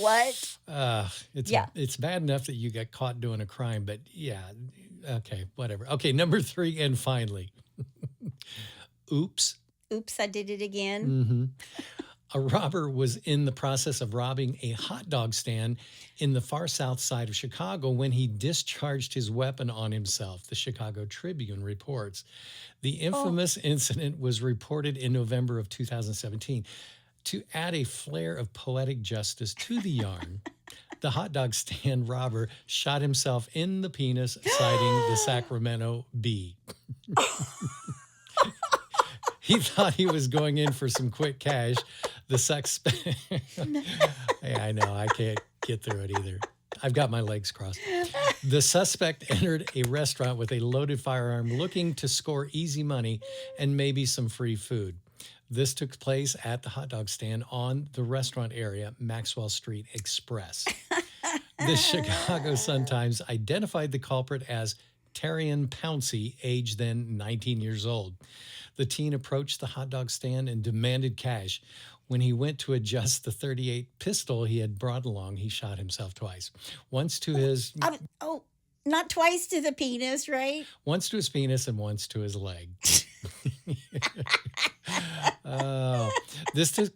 What? It's bad enough that you got caught doing a crime, but okay, whatever. Okay, number 3, and finally. Oops. Oops, I did it again. Mm-hmm. A robber was in the process of robbing a hot dog stand in the far south side of Chicago when he discharged his weapon on himself, the Chicago Tribune reports. The infamous incident was reported in November of 2017. To add a flair of poetic justice to the yarn, the hot dog stand robber shot himself in the penis, citing the Sacramento Bee. He thought he was going in for some quick cash. The suspect... Yeah, I know. I can't get through it either. I've got my legs crossed. The suspect entered a restaurant with a loaded firearm looking to score easy money and maybe some free food. This took place at the hot dog stand on the restaurant area, Maxwell Street Express. The Chicago Sun-Times identified the culprit as Terrian Pouncey, aged then 19 years old. The teen approached the hot dog stand and demanded cash. When he went to adjust the .38 pistol he had brought along, he shot himself twice. Once to his... not twice to the penis, right? Once to his penis and once to his leg. This took...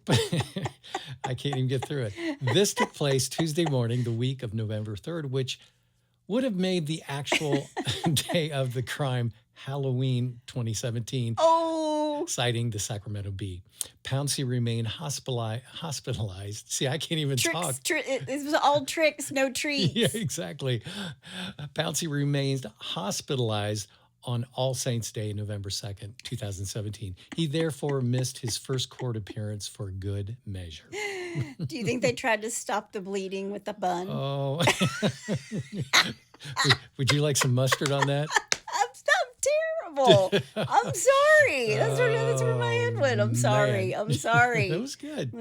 I can't even get through it. This took place Tuesday morning, the week of November 3rd, which would have made the actual day of the crime Halloween 2017, citing the Sacramento Bee. Pouncey remained hospitalized. See, I can't even talk. It was all tricks, no treats. Yeah, exactly. Pouncey remains hospitalized on All Saints' Day, November 2nd, 2017. He therefore missed his first court appearance for good measure. Do you think they tried to stop the bleeding with the bun? Oh. Would you like some mustard on that? I'm terrible. I'm sorry. That's where my head went. I'm sorry. Man. I'm sorry. That was good.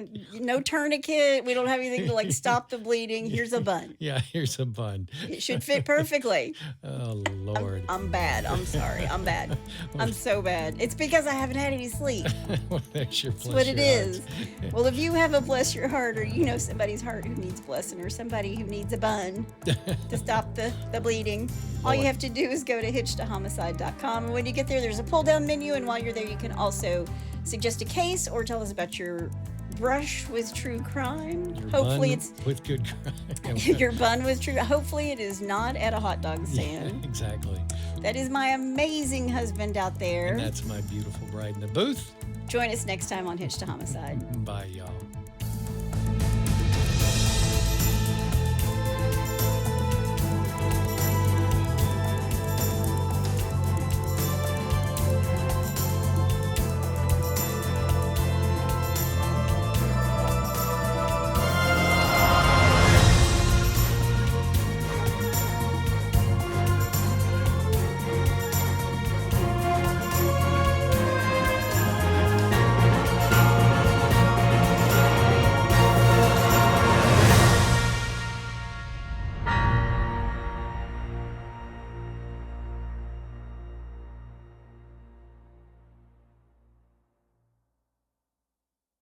No tourniquet. We don't have anything to like stop the bleeding. Here's a bun. Yeah, here's a bun. It should fit perfectly. Oh, Lord. I'm bad. I'm sorry. I'm bad. I'm so bad. It's because I haven't had any sleep. Well, that's your That's what it bless your is. heart. Well, if you have a bless your heart, or you know somebody's heart who needs blessing, or somebody who needs a bun to stop the bleeding, all you have to do is go to hitchtahomicide.com. And when you get there, there's a pull down menu. And while you're there, you can also suggest a case or tell us about your brush with true crime. Your Hopefully bun it's with good crime. your bun with true. Hopefully it is not at a hot dog Yeah, stand. exactly. That is my amazing husband out there. And that's my beautiful bride in the booth. Join us next time on Hitch to Homicide. Bye, y'all.